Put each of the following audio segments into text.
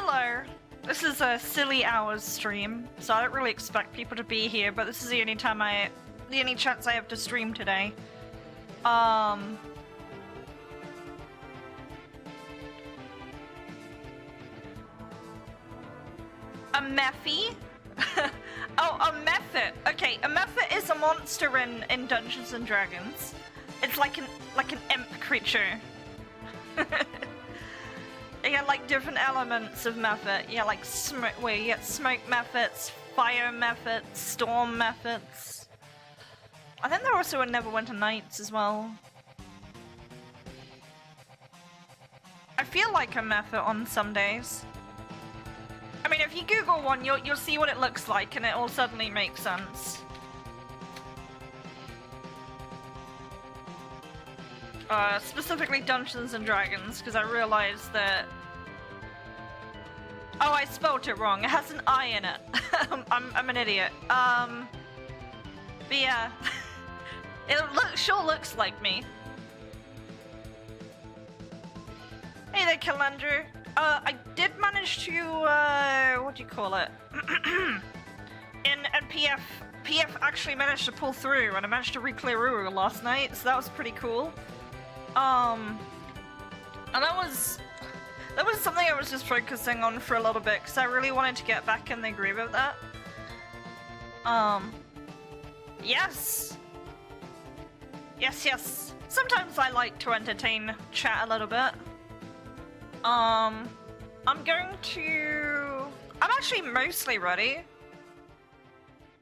Hello! This is a silly hours stream, so I don't really expect people to be here, but this is the only chance I have to stream today. A Mephie? Oh, a Mephit. Okay, a Mephit is a monster in Dungeons and Dragons. It's like an imp creature. You get like different elements of Mephit. Yeah, like smoke. Wait, you get smoke Mephits, fire Mephits, storm Mephits. I think there also are Neverwinter Nights as well. I feel like a Mephit on some days. I mean, if you Google one, you'll see what it looks like, and it all suddenly makes sense. Specifically Dungeons and Dragons, because I realized that... Oh, I spelled it wrong. It has an I in it. I'm an idiot. But yeah. It sure looks like me. Hey there, Calendar. I did manage to, what do you call it? and PF actually managed to pull through, and I managed to re-clear Uru last night, so that was pretty cool. And that was something I was just focusing on for a little bit, because I really wanted to get back in the groove of that. Yes! Yes. Sometimes I like to entertain chat a little bit. I'm actually mostly ready.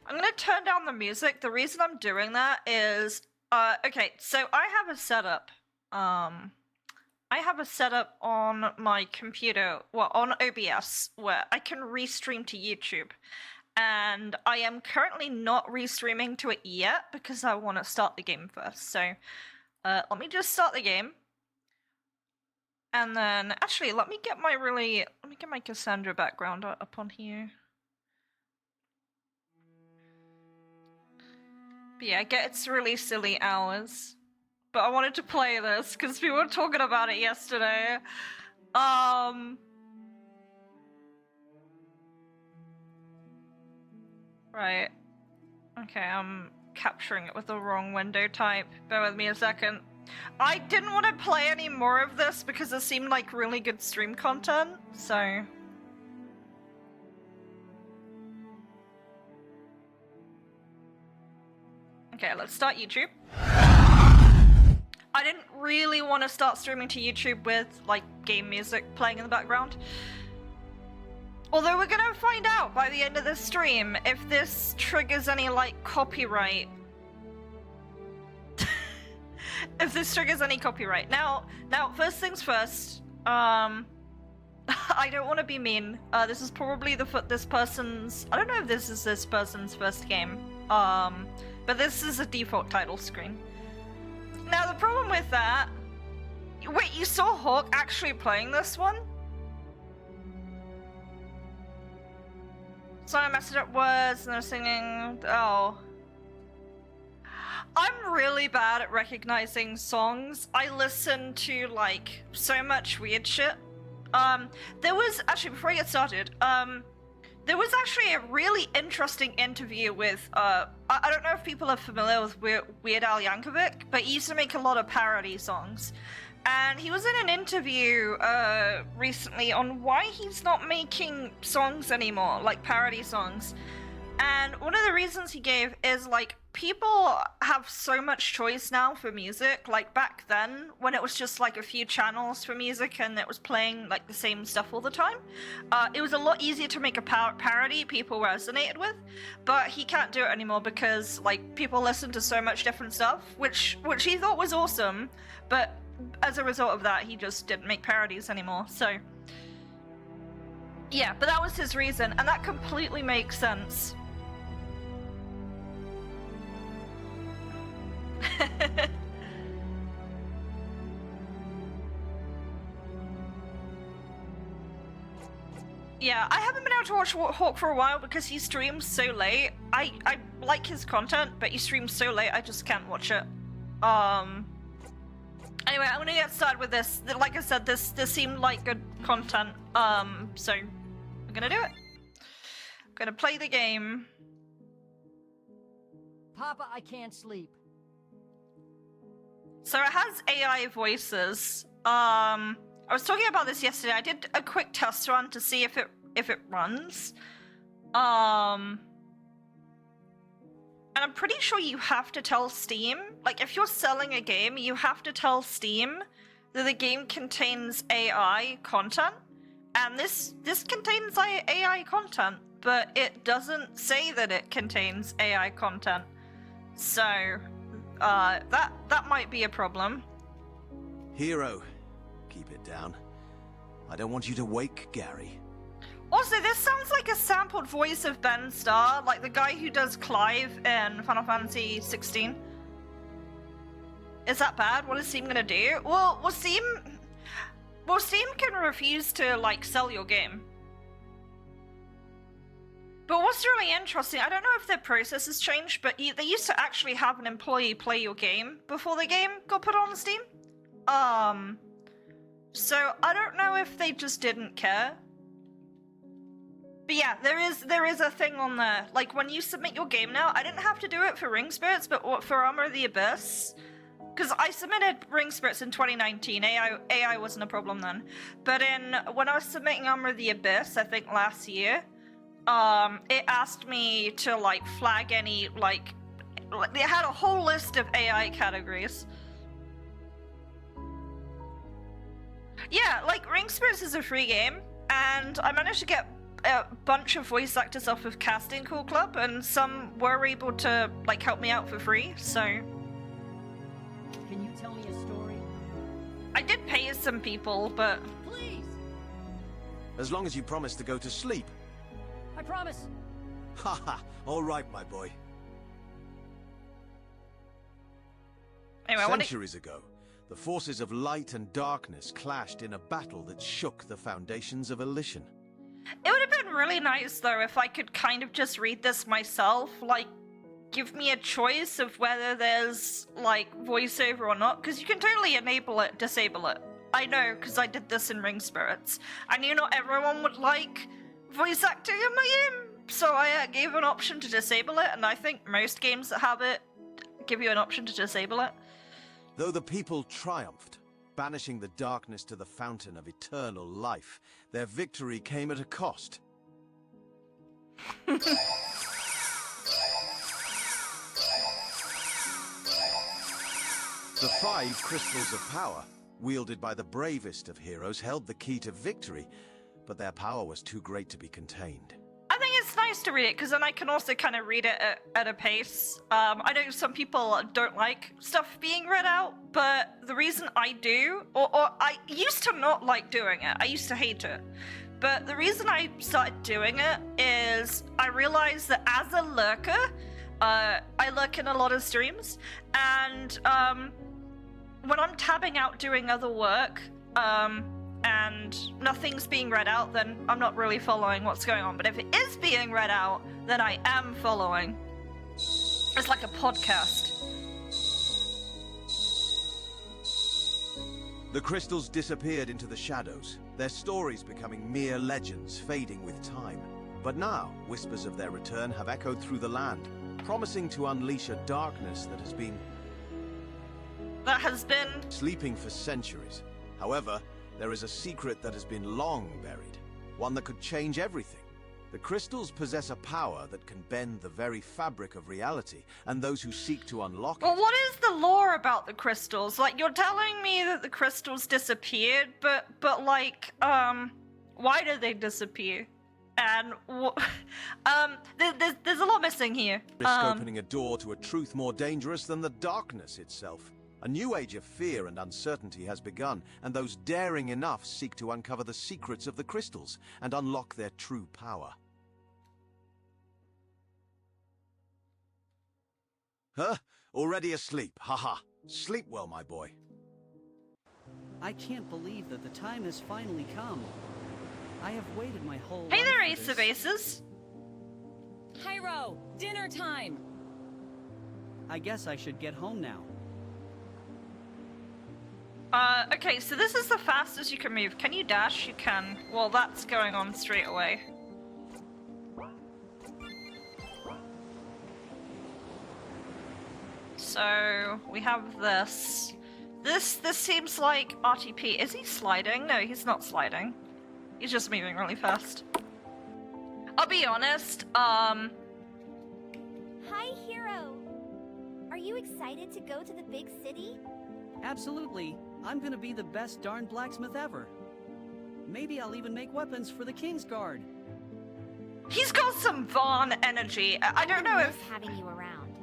I'm gonna turn down the music. The reason I'm doing that is, okay, so I have a setup. I have a setup on my computer, well, on OBS, where I can restream to YouTube. And I am currently not restreaming to it yet because I want to start the game first. So, let me just start the game. And then, actually, let me get my Cassandra background up on here. But yeah, it's really silly hours. But I wanted to play this because we were talking about it yesterday. Right. Okay, I'm capturing it with the wrong window type. Bear with me a second. I didn't want to play any more of this because it seemed like really good stream content, so... Okay, let's start YouTube. I didn't really want to start streaming to YouTube with, like, game music playing in the background. Although we're gonna find out by the end of this stream if this triggers any, like, copyright. If this triggers any copyright. Now, first things first, I don't want to be mean. This is probably this person's, I don't know if this is this person's first game. But this is a default title screen. Now, the problem with that... Wait, you saw Hawk actually playing this one? So I messed up words and they're singing... Oh. I'm really bad at recognizing songs. I listen to, like, so much weird shit. There was... Actually, before I get started, there was actually a really interesting interview with, I don't know if people are familiar with Weird Al Yankovic, but he used to make a lot of parody songs. And he was in an interview recently on why he's not making songs anymore, like parody songs. And one of the reasons he gave is, like, people have so much choice now for music. Like, back then, when it was just, like, a few channels for music and it was playing, like, the same stuff all the time, it was a lot easier to make a parody people resonated with. But he can't do it anymore because, like, people listen to so much different stuff, which he thought was awesome, but as a result of that, he just didn't make parodies anymore, so... Yeah, but that was his reason, and that completely makes sense. Yeah, I haven't been able to watch Hawk for a while because he streams so late. I like his content, but he streams so late I just can't watch it. Anyway, I'm gonna get started with this. Like I said, this seemed like good content. So I'm gonna do it. I'm gonna play the game. Papa, I can't sleep. So it has AI voices. I was talking about this yesterday. I did a quick test run to see if it runs. And I'm pretty sure you have to tell Steam, like if you're selling a game, you have to tell Steam that the game contains AI content. And this contains AI content, but it doesn't say that it contains AI content. So, that might be a problem. Hero, keep it down. I don't want you to wake Gary. Also, this sounds like a sampled voice of Ben Starr, like the guy who does Clive in Final Fantasy 16. Is that bad? What is Steam gonna do? Well, Steam can refuse to, like, sell your game. But what's really interesting, I don't know if their process has changed, but they used to actually have an employee play your game before the game got put on Steam. So I don't know if they just didn't care. But yeah, there is a thing on there. Like, when you submit your game now, I didn't have to do it for Ring Spirits, but for Armor of the Abyss. Because I submitted Ring Spirits in 2019, AI wasn't a problem then. But when I was submitting Armor of the Abyss, I think last year, it asked me to, like, flag any, like, it had a whole list of AI categories. Yeah, like, Ring Spirits is a free game, and I managed to get a bunch of voice actors off of Casting Call Club, and some were able to, like, help me out for free, so... Can you tell me a story? I did pay some people, but... Please! As long as you promise to go to sleep. I promise! Haha, all right, my boy. Anyway, Centuries ago, the forces of light and darkness clashed in a battle that shook the foundations of Elysian. It would have been really nice, though, if I could kind of just read this myself, like, give me a choice of whether there's, like, voiceover or not, because you can totally enable it, disable it. I know, because I did this in Ring Spirits. I knew not everyone would like voice acting in my game, so I gave an option to disable it, and I think most games that have it give you an option to disable it. Though the people triumphed, banishing the darkness to the fountain of eternal life, their victory came at a cost. The 5 crystals of power, wielded by the bravest of heroes, held the key to victory, but their power was too great to be contained. I think it's nice to read it, because then I can also kind of read it at a pace. I know some people don't like stuff being read out, but the reason I do, or I used to not like doing it, I used to hate it, but the reason I started doing it is I realized that as a lurker, I lurk in a lot of streams, and when I'm tabbing out doing other work, and nothing's being read out, then I'm not really following what's going on. But if it is being read out, then I am following. It's like a podcast. The crystals disappeared into the shadows, their stories becoming mere legends, fading with time. But now, whispers of their return have echoed through the land, promising to unleash a darkness that has been sleeping for centuries. However, there is a secret that has been long buried, one that could change everything. The crystals possess a power that can bend the very fabric of reality, and those who seek to unlock it... Well, what is the lore about the crystals? Like, you're telling me that the crystals disappeared, but like, why did they disappear? And, there's a lot missing here. Risk opening a door to a truth more dangerous than the darkness itself. A new age of fear and uncertainty has begun, and those daring enough seek to uncover the secrets of the crystals and unlock their true power. Huh? Already asleep, haha. Sleep well, my boy. I can't believe that the time has finally come. I have waited my whole life. Hey there, for Ace of this. Aces. Pyro, dinner time! I guess I should get home now. Okay, so this is the fastest you can move. Can you dash? You can. Well, that's going on straight away. So, we have this. This seems like RTP. Is he sliding? No, he's not sliding. He's just moving really fast. I'll be honest, Hi, Hero. Are you excited to go to the big city? Absolutely. I'm gonna be the best darn blacksmith ever. Maybe I'll even make weapons for the King's Guard. he's got some Vaughn energy. I don't know if having you around.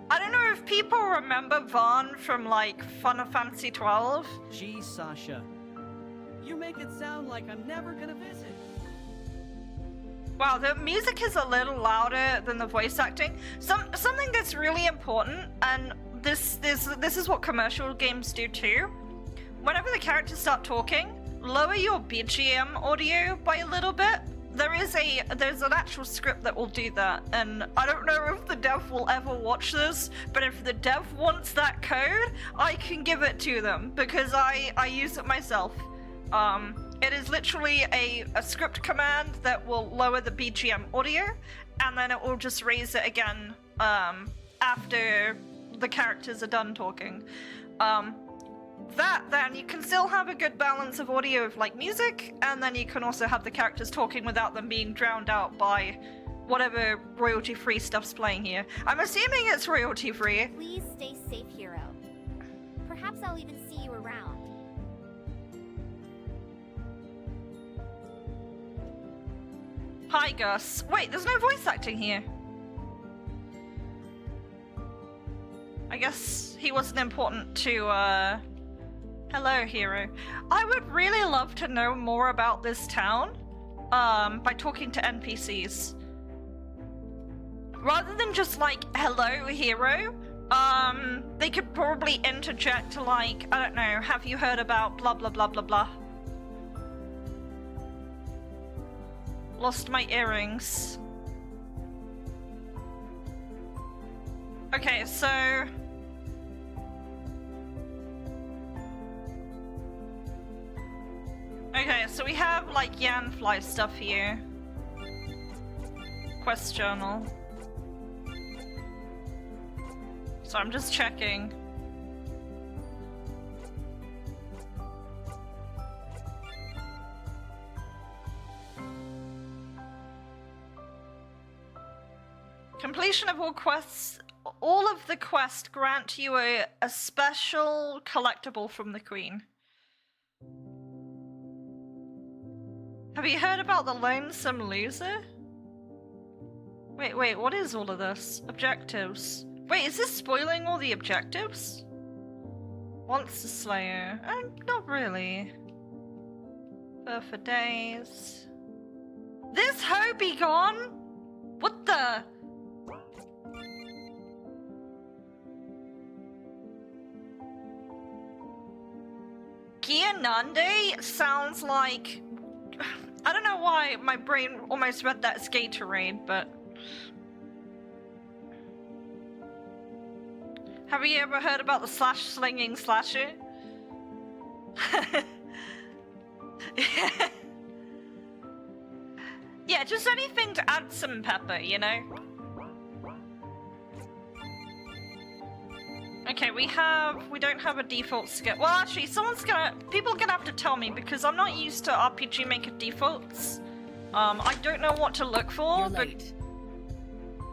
I don't know if people remember Vaughn from like Final Fantasy 12. Geez, Sasha. You make it sound like I'm never gonna visit. Wow, the music is a little louder than the voice acting. Something that's really important, and this is what commercial games do too. Whenever the characters start talking, lower your BGM audio by a little bit. There's an actual script that will do that, and I don't know if the dev will ever watch this, but if the dev wants that code, I can give it to them because I use it myself. It is literally a script command that will lower the BGM audio, and then it will just raise it again after the characters are done talking. Then you can still have a good balance of audio of like music, and then you can also have the characters talking without them being drowned out by whatever royalty-free stuff's playing here. I'm assuming it's royalty-free. Please stay safe, Hero. Perhaps I'll even see you around. Hi, Gus. Wait, there's no voice acting here. I guess he wasn't important to, Hello, Hero. I would really love to know more about this town, by talking to NPCs. Rather than just like, hello, Hero, they could probably interject to like, I don't know, have you heard about blah blah blah blah blah. Lost my earrings. Okay, so... Okay, so we have like Yanfly stuff here. Quest journal. So I'm just checking. Completion of all quests. All of the quests grant you a special collectible from the Queen. Have you heard about the Lonesome Loser? Wait, what is all of this? Objectives. Wait, is this spoiling all the objectives? Monster Slayer. Not really. For days. This hoe be gone? What the? Gianande sounds like... I don't know why my brain almost read that as Gatorade, but... Have you ever heard about the slinging slasher? Yeah, just anything to add some pepper, you know? Okay, we don't have a default skill. Well, actually, people are gonna have to tell me because I'm not used to RPG Maker defaults. I don't know what to look for, You're but... late.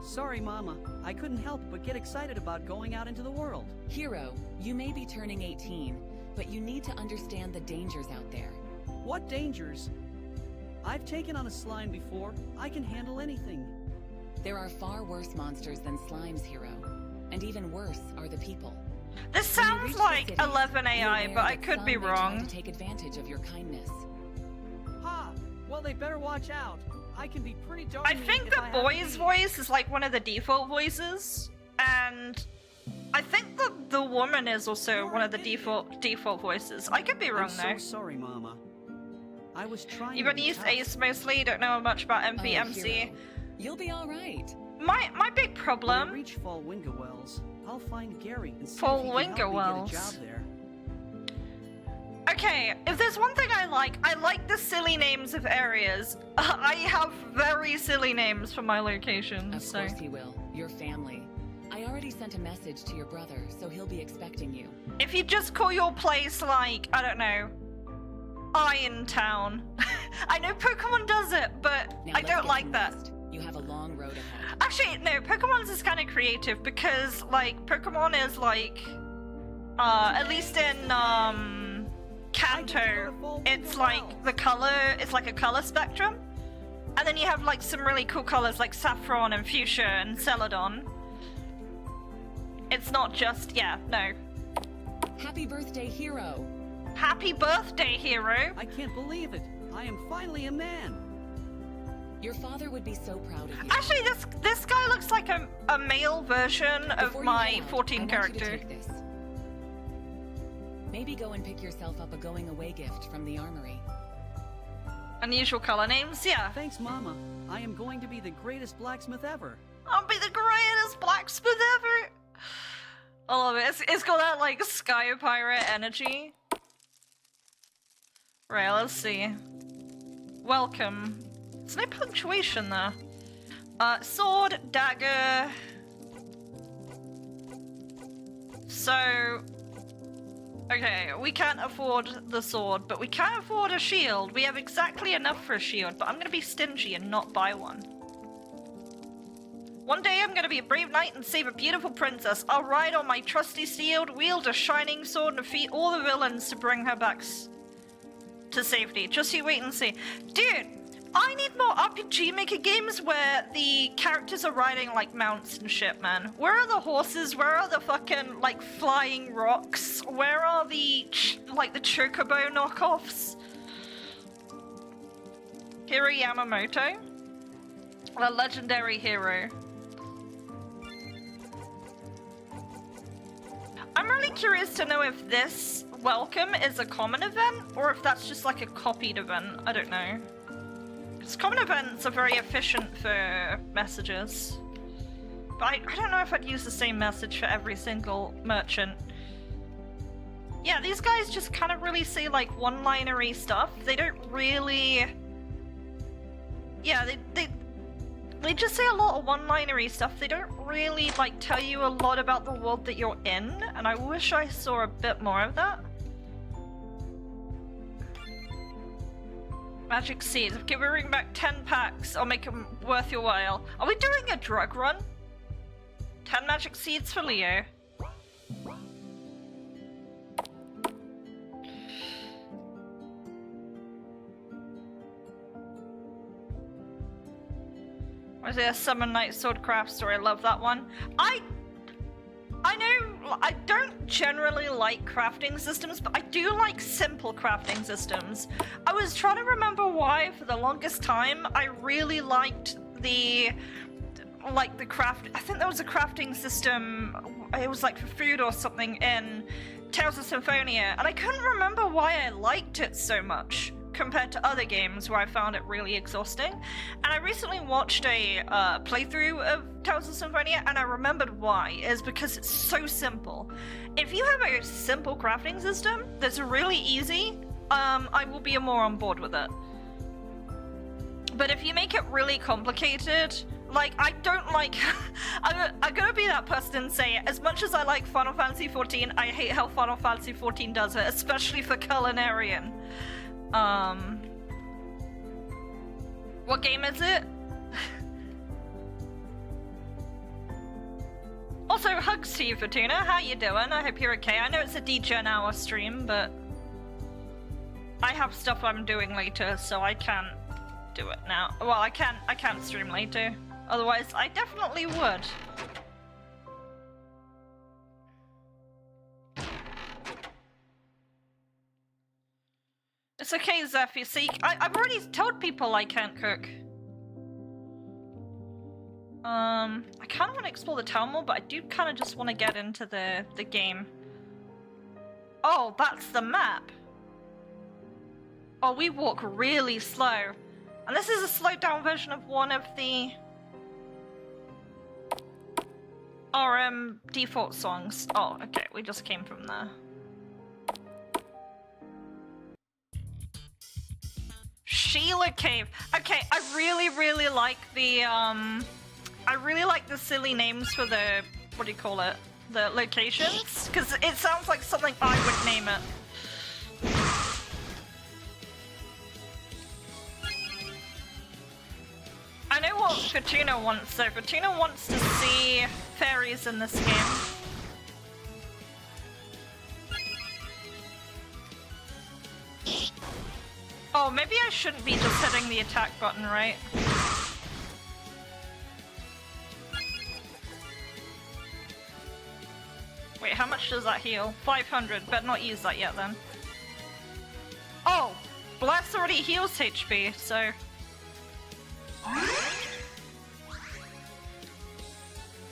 Sorry, Mama. I couldn't help but get excited about going out into the world. Hero, you may be turning 18, but you need to understand the dangers out there. What dangers? I've taken on a slime before. I can handle anything. There are far worse monsters than slimes, Hero. And even worse are the people. This When you sounds reach the like city, 11 be AI, aware but I that could some be may try wrong. to take advantage of your kindness. Ha! Well, they better watch out. I can be pretty darn I mean think if the I have to boy's be. voice is like one of the default voices, and I think the woman is also one of the default voices. I could be wrong I'm though. so sorry, Mama. I was trying You've to only be used tough. Ace mostly, don't know much about Oh, MPMC. Hero, you'll be all right. My big When I problem... reach Fall Winga Wells, I'll find Gary and see Fall if he can help me Winga get a Wells. job there. Okay, if there's one thing I like the silly names of areas. I have very silly names for my locations, Of so... course he will. Your family. I already sent a message to your brother, so he'll be expecting you. If you just call your place, like, I don't know, Irontown. I know Pokemon does it, but Now I let's don't get like some that. rest. You have a long road ahead. Actually, no, Pokemon's is kind of creative because, like, Pokemon is like, at least in, Kanto, it's like the color, it's like a color spectrum. And then you have, like, some really cool colors like Saffron and Fuchsia and Celadon. It's not just, yeah, no. Happy birthday, hero! Happy birthday, hero! I can't believe it. I am finally a man. Your father would be so proud of you. Actually, this guy looks like a male version of Before you my head out, 14 I want you to character. take this. Maybe go and pick yourself up a going away gift from the armory. Unusual color names, yeah. Thanks, Mama. I am going to be the greatest blacksmith ever. I'll be the greatest blacksmith ever! I love it. It's got that, like, Sky Pirate energy. Right, let's see. Welcome. There's no punctuation there. Sword, dagger... So... Okay, we can't afford the sword, but we can afford a shield. We have exactly enough for a shield, but I'm gonna be stingy and not buy one. One day I'm gonna be a brave knight and save a beautiful princess. I'll ride on my trusty steed, wield a shining sword, and defeat all the villains to bring her back to safety. Just you wait and see. Dude, I need more RPG Maker games where the characters are riding like mounts and shit, man. Where are the horses? Where are the fucking, like, flying rocks? Where are the, like, the Chocobo knockoffs? Hiro Yamamoto? The legendary hero. I'm really curious to know if this welcome is a common event, or if that's just like a copied event. I don't know. Because common events are very efficient for messages. But I don't know if I'd use the same message for every single merchant. Yeah, these guys just kind of really say like one-linery stuff. They don't really... Yeah, they just say a lot of one-linery stuff. They don't really, like, tell you a lot about the world that you're in, and I wish I saw a bit more of that. Magic seeds. Okay, we're bringing back 10 packs. I'll make them worth your while. Are we doing a drug run? 10 magic seeds for Leo. Was it a Summon Night Sword craft store? I love that one. I know I don't generally like crafting systems, but I do like simple crafting systems. I was trying to remember why for the longest time I really liked the craft. I think there was a crafting system. It was like for food or something in Tales of Symphonia, and I couldn't remember why I liked it so much compared to other games where I found it really exhausting. And I recently watched a playthrough of Tales of Symphonia, and I remembered why. Is because it's so simple. If you have a simple crafting system that's really easy, I will be more on board with it. But if you make it really complicated, like, I don't like... I'm gonna be that person and say, as much as I like Final Fantasy XIV, I hate how Final Fantasy XIV does it, especially for Culinarian. What game is it? Also, hugs to you, Fortuna. How you doing? I hope you're okay. I know it's a DJ hour stream, but I have stuff I'm doing later, so I can't do it now. Well, I can't stream later. Otherwise, I definitely would. It's okay, Zephy. See, I've already told people I can't cook. I kind of want to explore the town more, but I do kind of just want to get into the game. Oh, that's the map. Oh, we walk really slow. And this is a slowed down version of one of the RM default songs. Oh, okay, we just came from there. Sheila Cave. Okay, I really like the I really like the silly names for the, what do you call it? The locations, because it sounds like something I would name it. I know what Fortuna wants though. Fortuna wants to see fairies in this game. Oh, maybe I shouldn't be just hitting the attack button, right? Wait, how much does that heal? 500. Better not use that yet then. Oh! Bless already heals HP, so...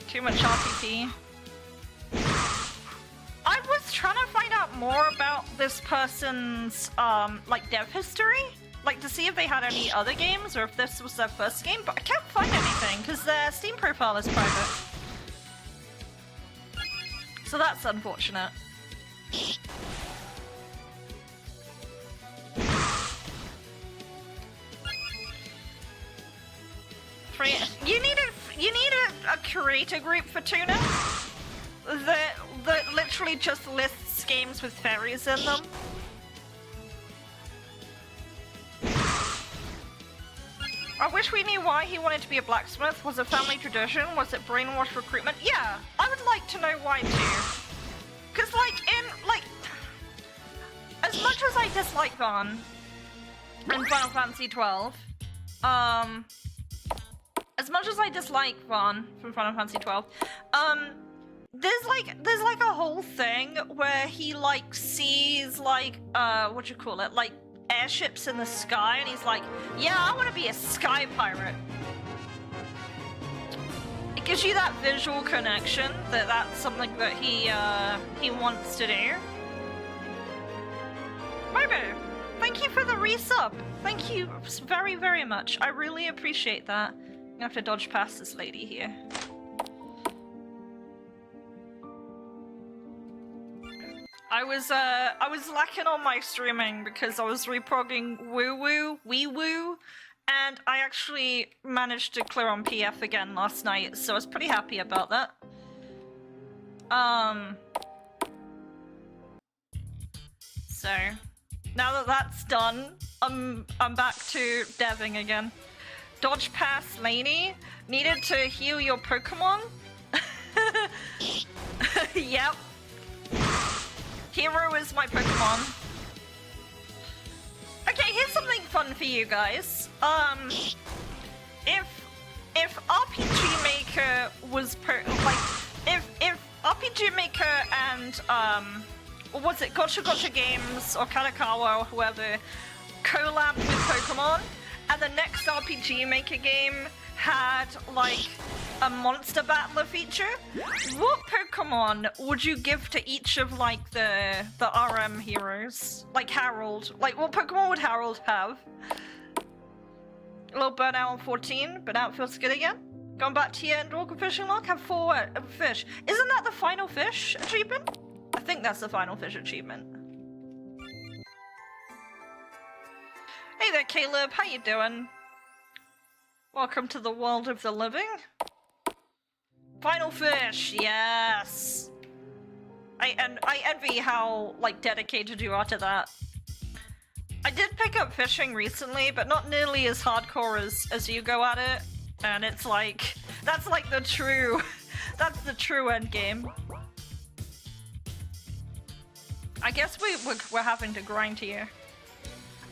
Too much RTP. I was trying to find out more about this person's, like, dev history. Like, to see if they had any other games, or if this was their first game, but I can't find anything, because their Steam profile is private. So that's unfortunate. You need a curator group for Tuna that literally just lists games with fairies in them. I wish we knew why he wanted to be a blacksmith. Was it family tradition? Was it brainwash recruitment? Yeah, I would like to know why too. Cause as much as I dislike Vaughn in Final Fantasy 12, as much as I dislike Vaughn from Final Fantasy 12, there's like a whole thing where he like sees like what you call it, like airships in the sky, and he's like, yeah, I want to be a sky pirate. It gives you that visual connection that that's something that he wants to do. Mobo, thank you for the resub. Thank you very, very much. I really appreciate that. I'm gonna have to dodge past this lady here. I was lacking on my streaming because I was reprogging Wee Woo, and I actually managed to clear on PF again last night, so I was pretty happy about that. So now that that's done, I'm back to deving again. Dodge past Laney. Needed to heal your Pokemon? Yep. Hero is my Pokemon. Okay, here's something fun for you guys. If RPG Maker was if RPG Maker and what was it, Gotcha Games or Katakawa or whoever collabed with Pokemon, and the next RPG Maker game had like a monster battler feature, what Pokemon would you give to each of like the RM heroes? Like Harold. Like what Pokemon would Harold have? A little Burnout on 14. Burnout feels good again. Going back to your Endorgan fishing log, have 4 fish. Isn't that the final fish achievement? I think that's the final fish achievement. Hey there, Caleb. How you doing? Welcome to the world of the living. Final fish, yes. I envy how like dedicated you are to that. I did pick up fishing recently, but not nearly as hardcore as you go at it. And it's like that's like the true the true end game. I guess we're having to grind here.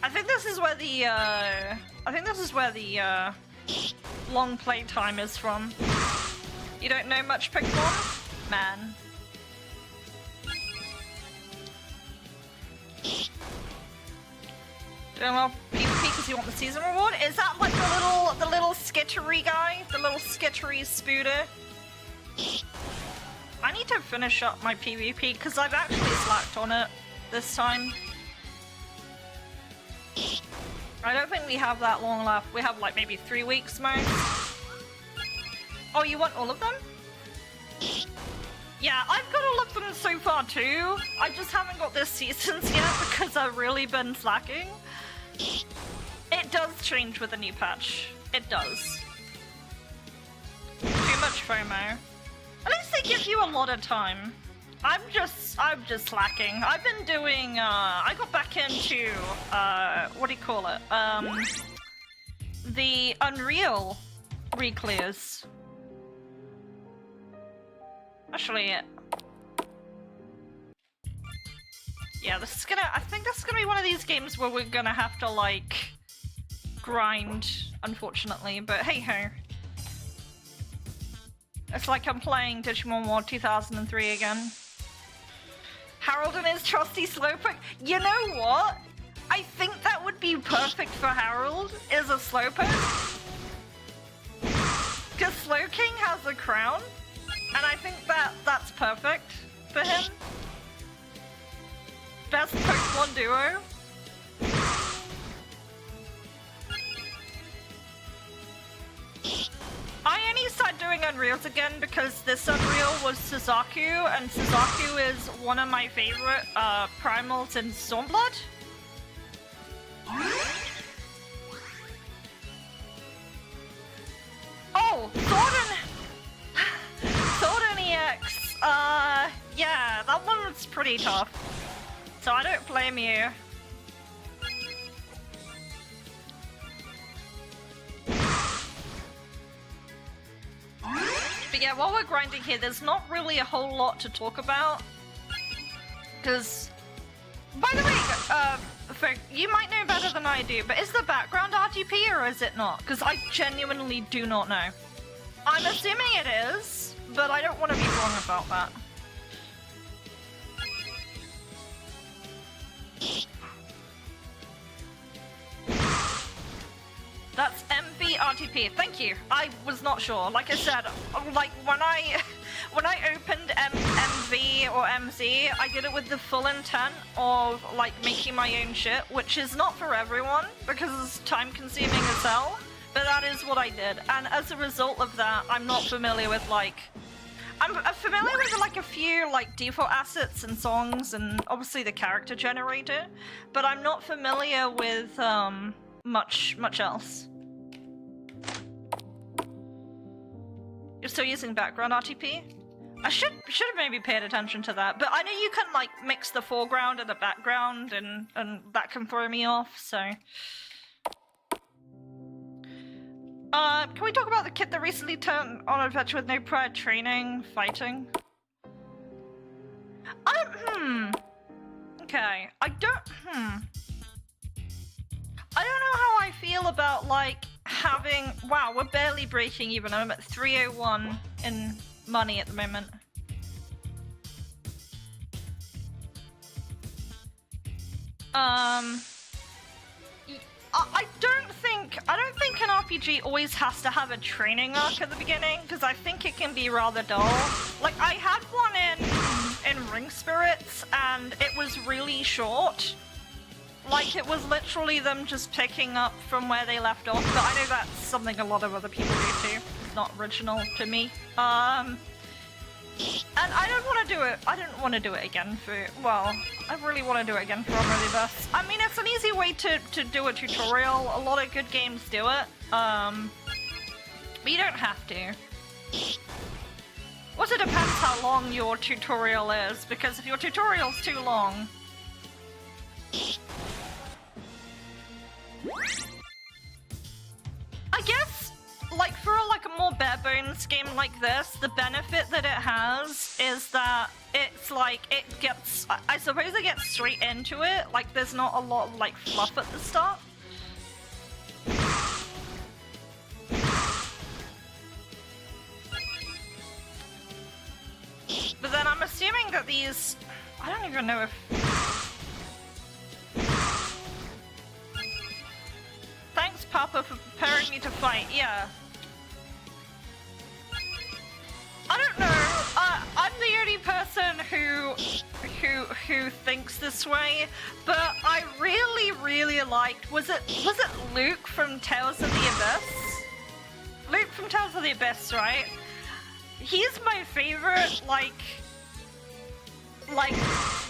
I think this is where the long play time is from. You don't know much Pokemon? Man. Doing well PvP because you want the season reward? Is that like the little skittery guy? The little skittery spooter? I need to finish up my PvP because I've actually slacked on it this time. I don't think we have that long left. We have like maybe 3 weeks most. Oh, you want all of them? Yeah, I've got all of them so far too. I just haven't got this season's yet because I've really been slacking. It does change with the new patch. It does. Too much FOMO. At least they give you a lot of time. I'm just slacking. I've been doing, I got back into, what do you call it? The Unreal re-clears. Actually, yeah, this is gonna, I think this is gonna be one of these games where we're gonna have to, like, grind, unfortunately, but hey-ho. It's like I'm playing Digimon World 2003 again. Harold and his trusty Slowpoke. You know what? I think that would be perfect for Harold, is a Slowpoke. Because Slowking has a crown, and I think that's perfect for him. Best Pokemon duo. I only started doing Unreals again because this Unreal was Suzaku, and Suzaku is one of my favorite primals in Stormblood. Oh, Thornton EX. Yeah, that one's pretty tough. So I don't blame you. But yeah, while we're grinding here, there's not really a whole lot to talk about. Because, by the way, folk, you might know better than I do, but is the background RTP or is it not? Because I genuinely do not know. I'm assuming it is, but I don't want to be wrong about that. That's MV RTP. Thank you. I was not sure. Like I said, like when I opened MV or MZ, I did it with the full intent of like making my own shit, which is not for everyone because it's time consuming as hell. But that is what I did, and as a result of that, I'm not familiar with like. I'm familiar with like a few like default assets and songs, and obviously the character generator, but I'm not familiar with much else. You're still using background RTP? I should have maybe paid attention to that, but I know you can like mix the foreground and the background, and that can throw me off. So, can we talk about the kid that recently turned on adventure with no prior training, fighting? Okay, I don't know how I feel about like having. Wow, we're barely breaking even. I'm at 301 in money at the moment. I don't think an RPG always has to have a training arc at the beginning, because I think it can be rather dull. Like I had one in Ring Spirits, and it was really short. Like, it was literally them just picking up from where they left off, but I know that's something a lot of other people do too. It's not original to me. And I don't want to do it. I don't want to do it again for, well, I really want to do it again for Omniverse. I mean, it's an easy way to do a tutorial. A lot of good games do it. But you don't have to. Also depends how long your tutorial is, because if your tutorial's too long, I guess, like, for a more bare bones game like this, the benefit that it has is that it's like, it gets, I suppose it gets straight into it, like there's not a lot of like fluff at the start. But then I'm assuming that these, I don't even know if... Thanks, Papa, for preparing me to fight. Yeah. I don't know. I'm the only person who thinks this way, but I really liked. Was it Luke from Tales of the Abyss? Luke from Tales of the Abyss, right? He's my favorite, like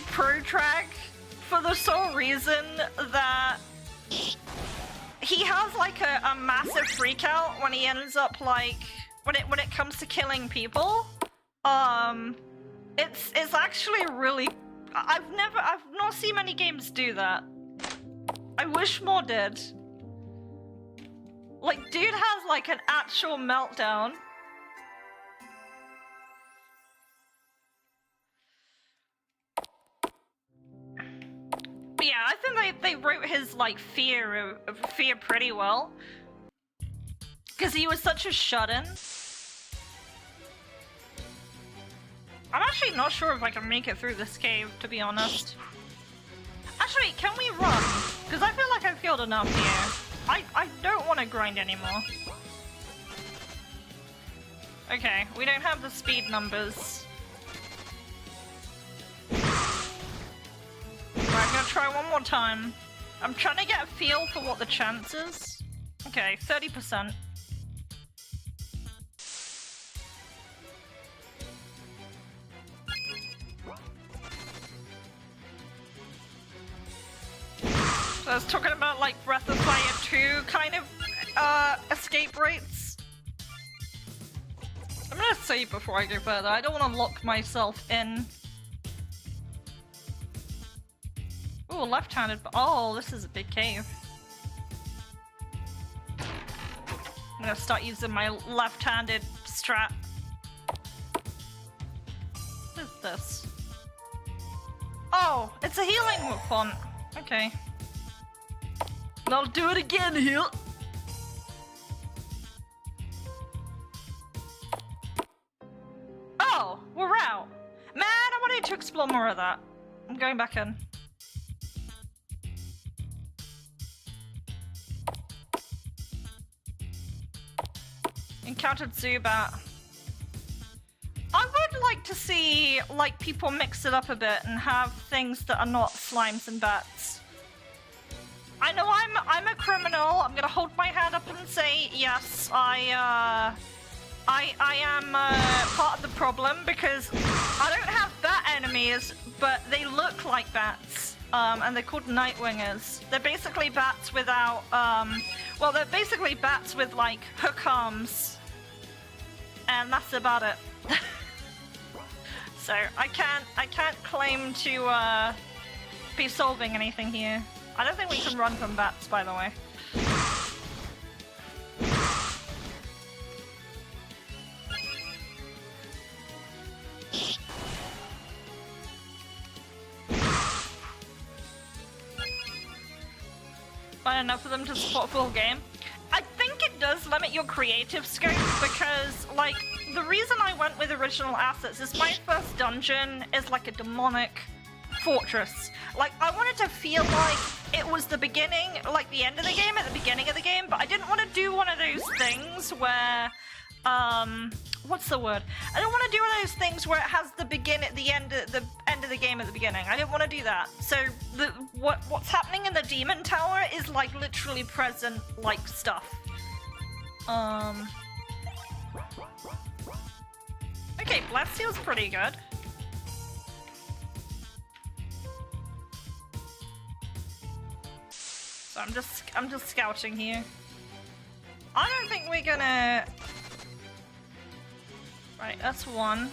pro track for the sole reason that he has like a massive freak out when he ends up like when it comes to killing people. It's actually really I've not seen many games do that. I wish more did. Like, dude has like an actual meltdown. But yeah, I think they wrote his like fear of fear pretty well. Because he was such a shut-in. I'm actually not sure if I can make it through this cave, to be honest. Actually, can we run? Because I feel like I've killed enough here. I don't want to grind anymore. Okay, we don't have the speed numbers. Right, I'm gonna try one more time. I'm trying to get a feel for what the chance is. Okay, 30%. So I was talking about like Breath of Fire 2 kind of escape rates. I'm gonna save before I go further. I don't want to lock myself in. Ooh, left-handed. Oh, this is a big cave. I'm gonna start using my left-handed strat. What is this? Oh, it's a healing font. Okay. I'll do it again here. Oh, we're out. Man, I wanted to explore more of that. I'm going back in. Encountered Zubat. I would like to see, like, people mix it up a bit and have things that are not slimes and bats. I know I'm a criminal. I'm gonna hold my hand up and say yes. I am part of the problem because I don't have bat enemies, but they look like bats. And they're called Nightwingers. They're basically bats without well, they're basically bats with like hook arms, and that's about it. So I can't claim to be solving anything here. I don't think we can run from bats, by the way. Find enough of them to support full game. I think it does limit your creative scope because, like, the reason I went with original assets is my first dungeon is like a demonic fortress. Like, I wanted to feel like it was the beginning, like the end of the game at the beginning of the game, but I didn't want to do one of those things where, what's the word? I don't want to do one of those things where it has the end of the game at the beginning. I didn't want to do that. So what's happening in the Demon Tower is like literally present like stuff. Okay, Blastio's pretty good. So I'm just scouting here. I don't think we're gonna. Right, that's one.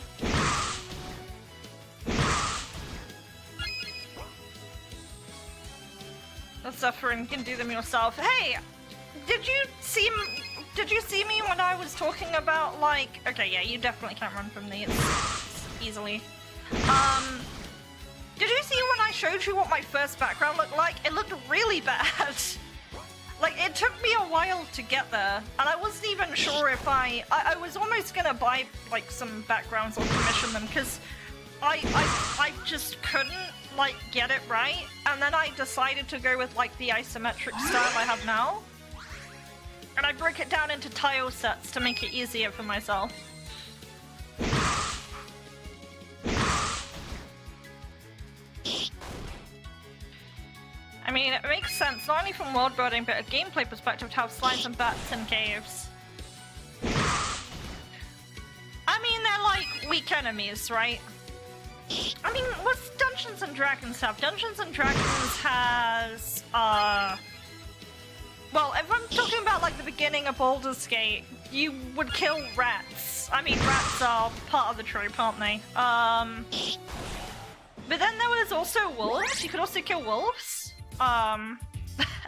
That's suffering. You can do them yourself. Hey, did you see me when I was talking about like? Okay, yeah, you definitely can't run from these easily. Did you see when I showed you what my first background looked like? It looked really bad. Like, it took me a while to get there, and I wasn't even sure if I was almost gonna buy, like, some backgrounds or commission them, because I just couldn't, like, get it right, and then I decided to go with, like, the isometric style I have now. And I broke it down into tile sets to make it easier for myself. I mean, it makes sense, not only from world building, but a gameplay perspective to have slimes and bats in caves. I mean, they're like weak enemies, right? I mean, what's Dungeons and Dragons have? Dungeons and Dragons has, Well, if I'm talking about like the beginning of Baldur's Gate, you would kill rats. I mean, rats are part of the trope, aren't they? But then there was also wolves. You could also kill wolves.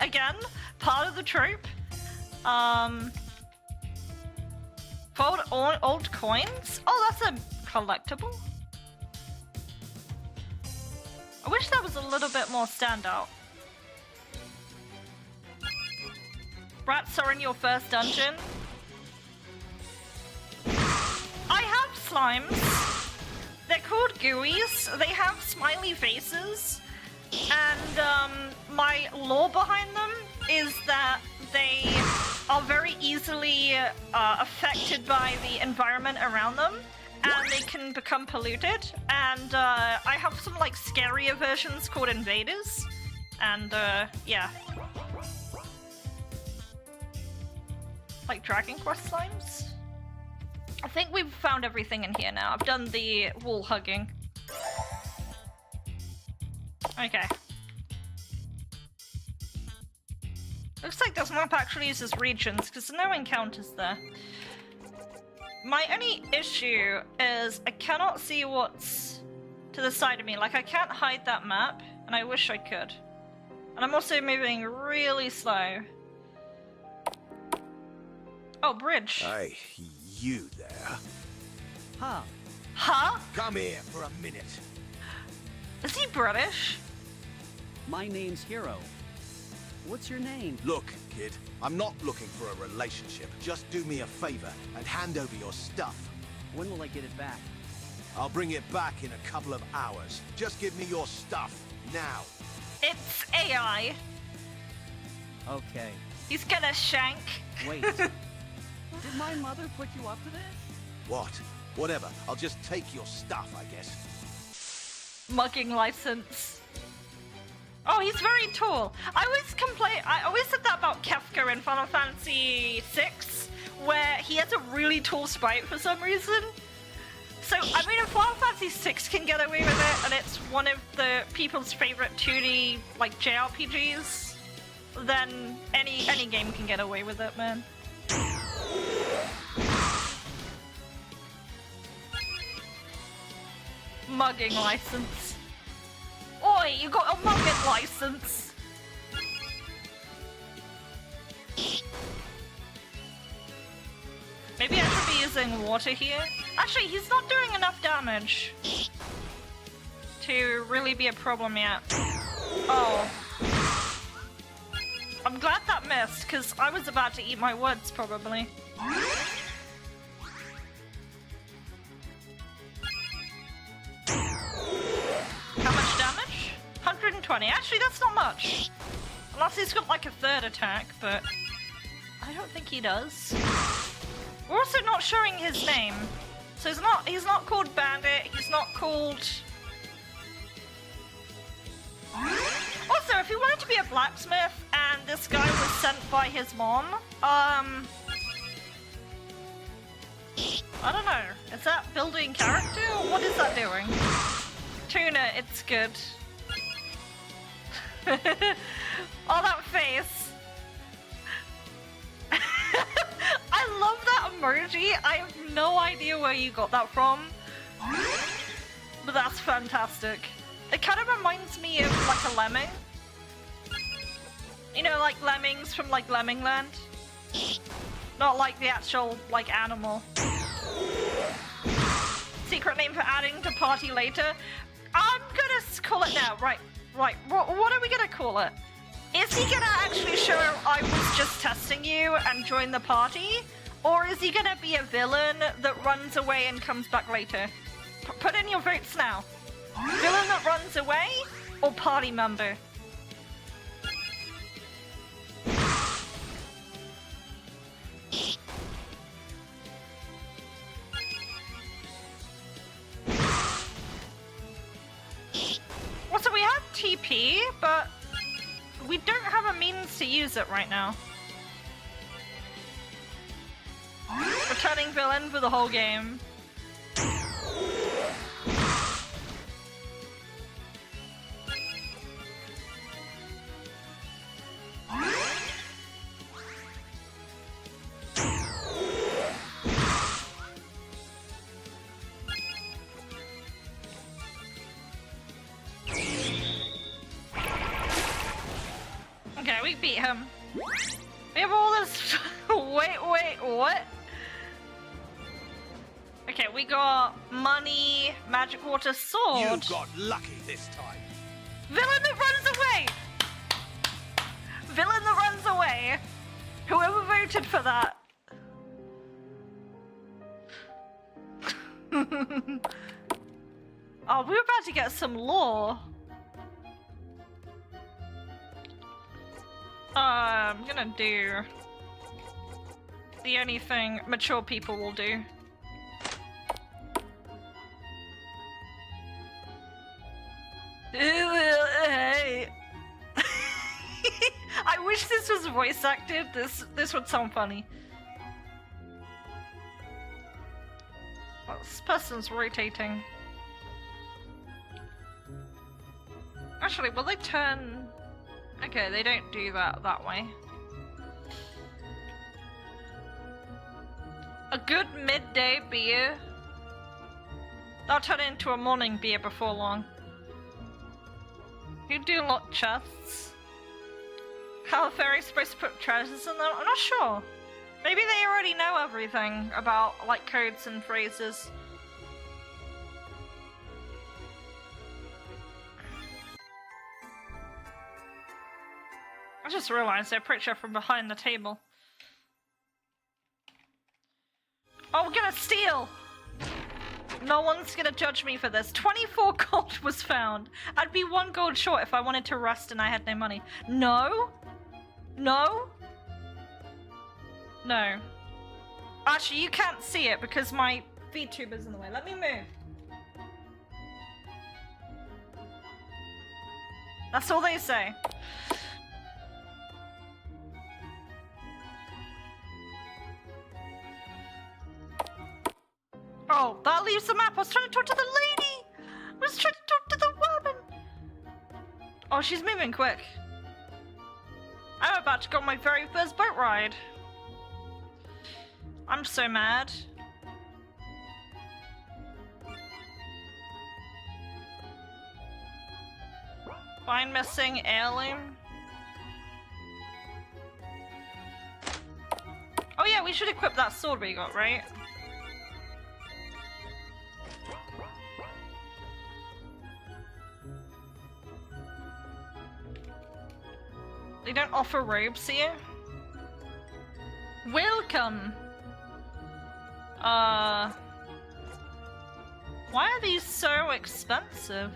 Again, part of the trope. Fold old coins. Oh, that's a collectible. I wish that was a little bit more standout. Rats are in your first dungeon. I have slimes. They're called gooeys. They have smiley faces. And my lore behind them is that they are very easily affected by the environment around them. And they can become polluted. And I have some like scarier versions called invaders. And yeah. Like Dragon Quest slimes? I think we've found everything in here now. I've done the wall hugging. Okay. Looks like this map actually uses regions, because there's no encounters there. My only issue is I cannot see what's to the side of me. Like, I can't hide that map, and I wish I could. And I'm also moving really slow. Oh, bridge. Hey, you there. Huh. Huh? Come here for a minute. Is he British? My name's Hero. What's your name? Look, kid, I'm not looking for a relationship. Just do me a favor and hand over your stuff. When will I get it back? I'll bring it back in a couple of hours. Just give me your stuff, now. It's AI. Okay. He's gonna shank. Wait. Did my mother put you up to this? What? Whatever, I'll just take your stuff, I guess. Mugging license. Oh, he's very tall. I always said that about Kefka in Final Fantasy VI, where he has a really tall sprite for some reason. So, I mean, if Final Fantasy VI can get away with it, and it's one of the people's favorite 2D, like, JRPGs, then any game can get away with it, man. Mugging license. Oi, you got a mugging license. Maybe I should be using water here. Actually, he's not doing enough damage to really be a problem yet. Oh. I'm glad that missed, because I was about to eat my words, probably. How much damage? 120. Actually, that's not much. Unless he's got like a third attack, but I don't think he does. We're also not showing his name. So he's not called Bandit, he's not called... Also, if he wanted to be a blacksmith and this guy was sent by his mom, I don't know. Is that building character or what is that doing? Tuna, it's good. Oh, that face. I love that emoji. I have no idea where you got that from. But that's fantastic. It kind of reminds me of like a lemming. You know, like lemmings from like Lemmingland. Not like the actual like animal. Secret name for adding to party later. I'm gonna call it now. Right. What are we gonna call it? Is he gonna actually show I was just testing you and join the party? Or is he gonna be a villain that runs away and comes back later? Put in your votes now. Villain that runs away or party member? Well, so we have TP, but we don't have a means to use it right now. Returning villain for the whole game. beat him. We have all this. Wait, what? Okay, we got money, magic water, sword. You got lucky this time. Villain that runs away! Villain that runs away! Whoever voted for that. Oh, we're about to get some lore. I'm gonna do the only thing mature people will do. Hey. I wish this was voice acted. This would sound funny. Oh, this person's rotating. Actually, will they turn? Okay, they don't do that way. A good midday beer. That'll turn into a morning beer before long. You do lock chests. How are fairies supposed to put treasures in them? I'm not sure. Maybe they already know everything about, like, codes and phrases. I just realized I approached her from behind the table. Oh, we're gonna steal! No one's gonna judge me for this. 24 gold was found. I'd be 1 gold short if I wanted to rest and I had no money. No? No? No. Actually, you can't see it because my VTuber's in the way. Let me move. That's all they say. Oh, that leaves the map. I was trying to talk to the lady. I was trying to talk to the woman. Oh, she's moving quick. I'm about to go on my very first boat ride. I'm so mad. Find missing heirloom. Oh yeah, we should equip that sword we got, right? They don't offer robes here. Welcome! Why are these so expensive?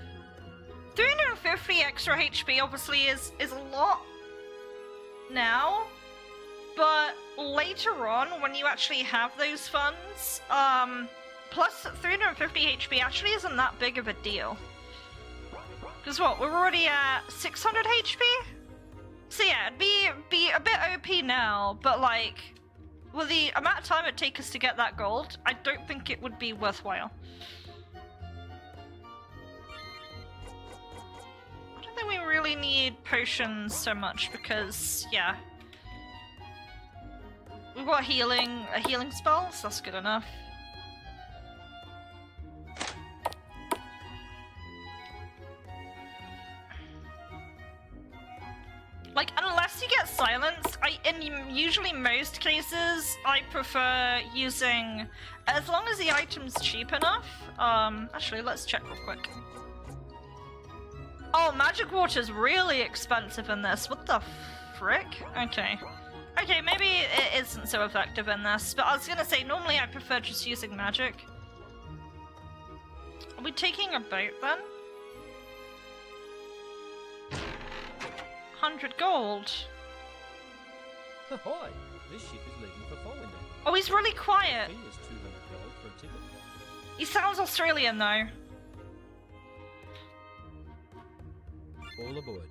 350 extra HP obviously is a lot now, but later on when you actually have those funds, plus 350 HP actually isn't that big of a deal. Because what, we're already at 600 HP? So yeah, it'd be a bit OP now, but like, with the amount of time it'd take us to get that gold, I don't think it would be worthwhile. I don't think we really need potions so much because, yeah. We've got a healing spell, so that's good enough. Like, unless you get silenced, in usually most cases, I prefer using, as long as the item's cheap enough. Actually, let's check real quick. Oh, magic water's really expensive in this. What the frick? Okay. Okay, maybe it isn't so effective in this, but I was gonna say, normally I prefer just using magic. Are we taking a boat then? 100 gold. Ahoy! This ship is leaving for Following. Oh, he's really quiet. Fee is 200 gold for a ticket. He sounds Australian though. All aboard.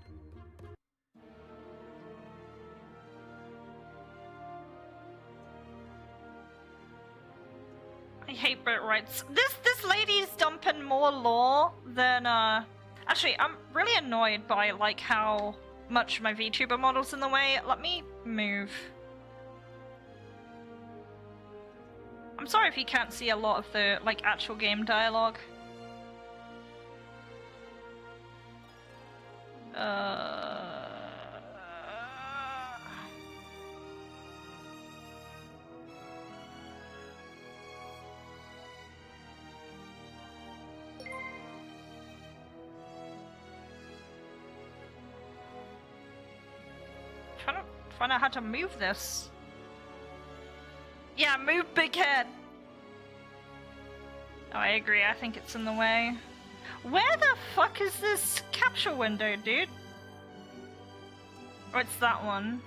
I hate boat rides. This lady's dumping more lore than actually, I'm really annoyed by like how much my VTuber model's in the way. Let me move. I'm sorry if you can't see a lot of the like actual game dialogue. trying to find out how to move this. Yeah, move big head. Oh, I agree. I think it's in the way. Where the fuck is this capture window, dude? Oh, it's that one.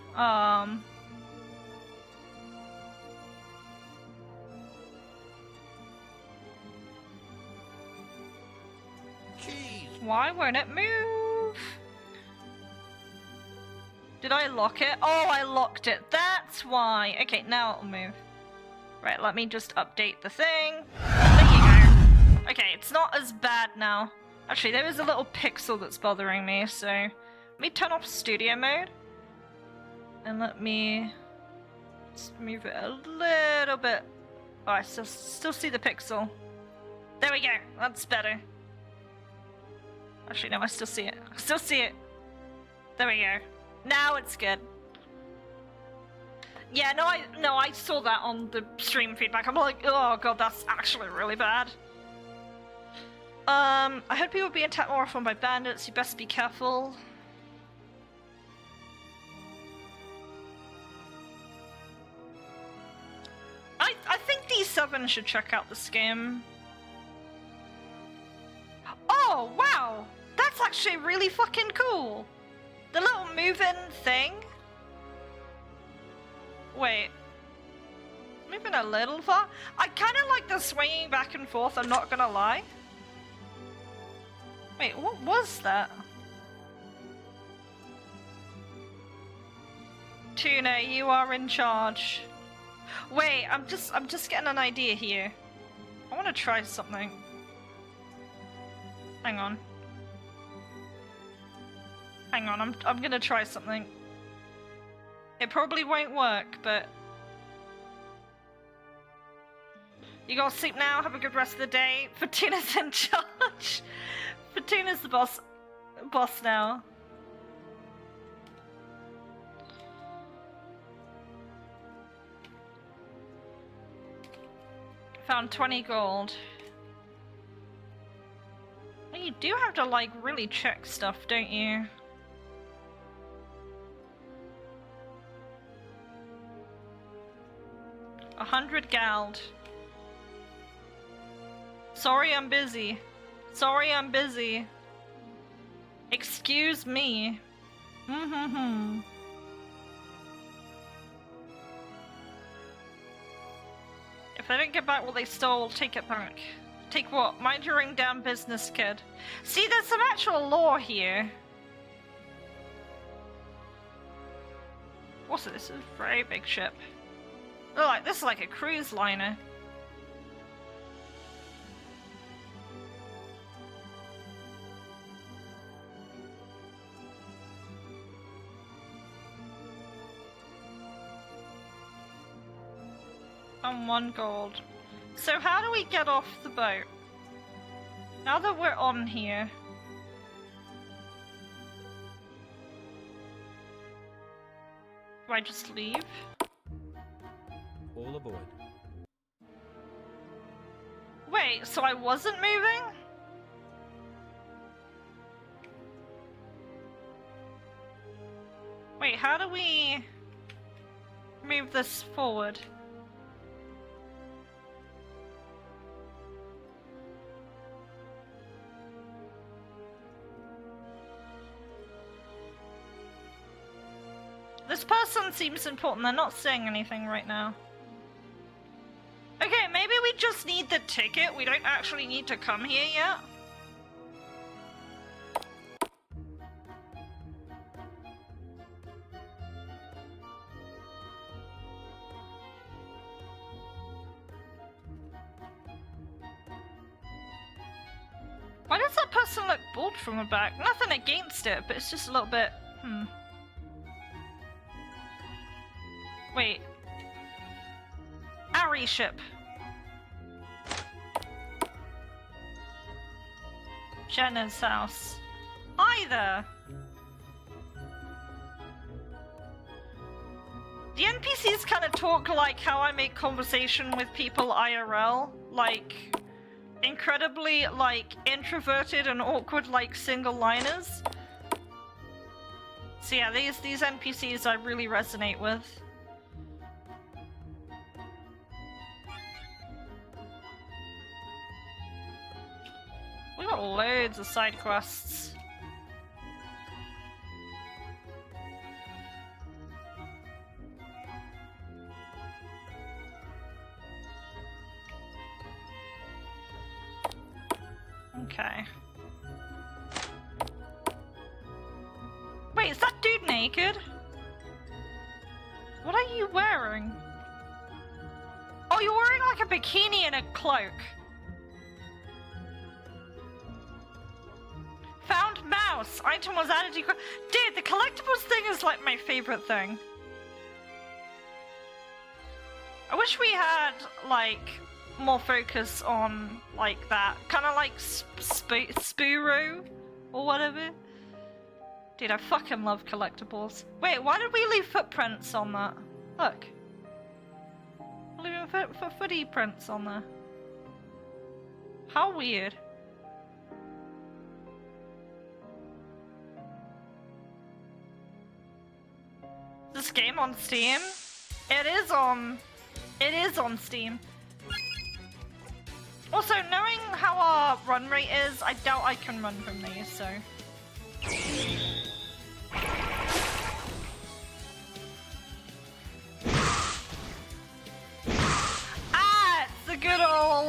Jeez. Why won't it move? Did I lock it? Oh, I locked it. That's why. Okay, now it'll move. Right, let me just update the thing. There you go. Okay, it's not as bad now. Actually, there is a little pixel that's bothering me, so let me turn off studio mode. And let me just move it a little bit. Oh, I still see the pixel. There we go. That's better. Actually, no, I still see it. I still see it. There we go. Now it's good. Yeah, no, I saw that on the stream feedback. I'm like, oh god, that's actually really bad. I heard people being attacked more often by bandits. You best be careful. I think D7 should check out this game. Oh, wow! That's actually really fucking cool! The little move-in thing? Wait. Moving a little far? I kind of like the swinging back and forth, I'm not gonna lie. Wait, what was that? Tuna, you are in charge. Wait, I'm just getting an idea here. I want to try something. Hang on. Hang on, I'm gonna try something. It probably won't work, but you gotta sleep now, have a good rest of the day. Fortuna's in charge. Fortuna's the boss now. Found 20 gold. Well, you do have to, like, really check stuff, don't you? $100 gald. Sorry, I'm busy. Sorry, I'm busy. Excuse me. If they don't get back what they stole, take it back. Take what? Mind your own damn business, kid. See, there's some actual lore here. Also, this is a very big ship. Oh, like, this is like a cruise liner. And 1 gold. So how do we get off the boat? Now that we're on here. Do I just leave? All aboard. Wait, so I wasn't moving? Wait, how do we move this forward? This person seems important. They're not saying anything right now. Okay, maybe we just need the ticket. We don't actually need to come here yet. Why does that person look bored from the back? Nothing against it, but it's just a little bit... Wait. Ari ship. Jenna's house. Hi there. The NPCs kind of talk like how I make conversation with people IRL, like incredibly like introverted and awkward like single liners. So yeah, these NPCs I really resonate with. We got loads of side quests. Okay. Wait, is that dude naked? What are you wearing? Oh, you're wearing like a bikini and a cloak. Found mouse. Item was added to... Dude, the collectibles thing is like my favorite thing. I wish we had like more focus on like that. Kind of like Spuro or whatever. Dude, I fucking love collectibles. Wait, why did we leave footprints on that? Look. We're leaving footy prints on there. How weird. This game on Steam? It is on Steam. Also, knowing how our run rate is, I doubt I can run from these, so... Ah! It's the good old,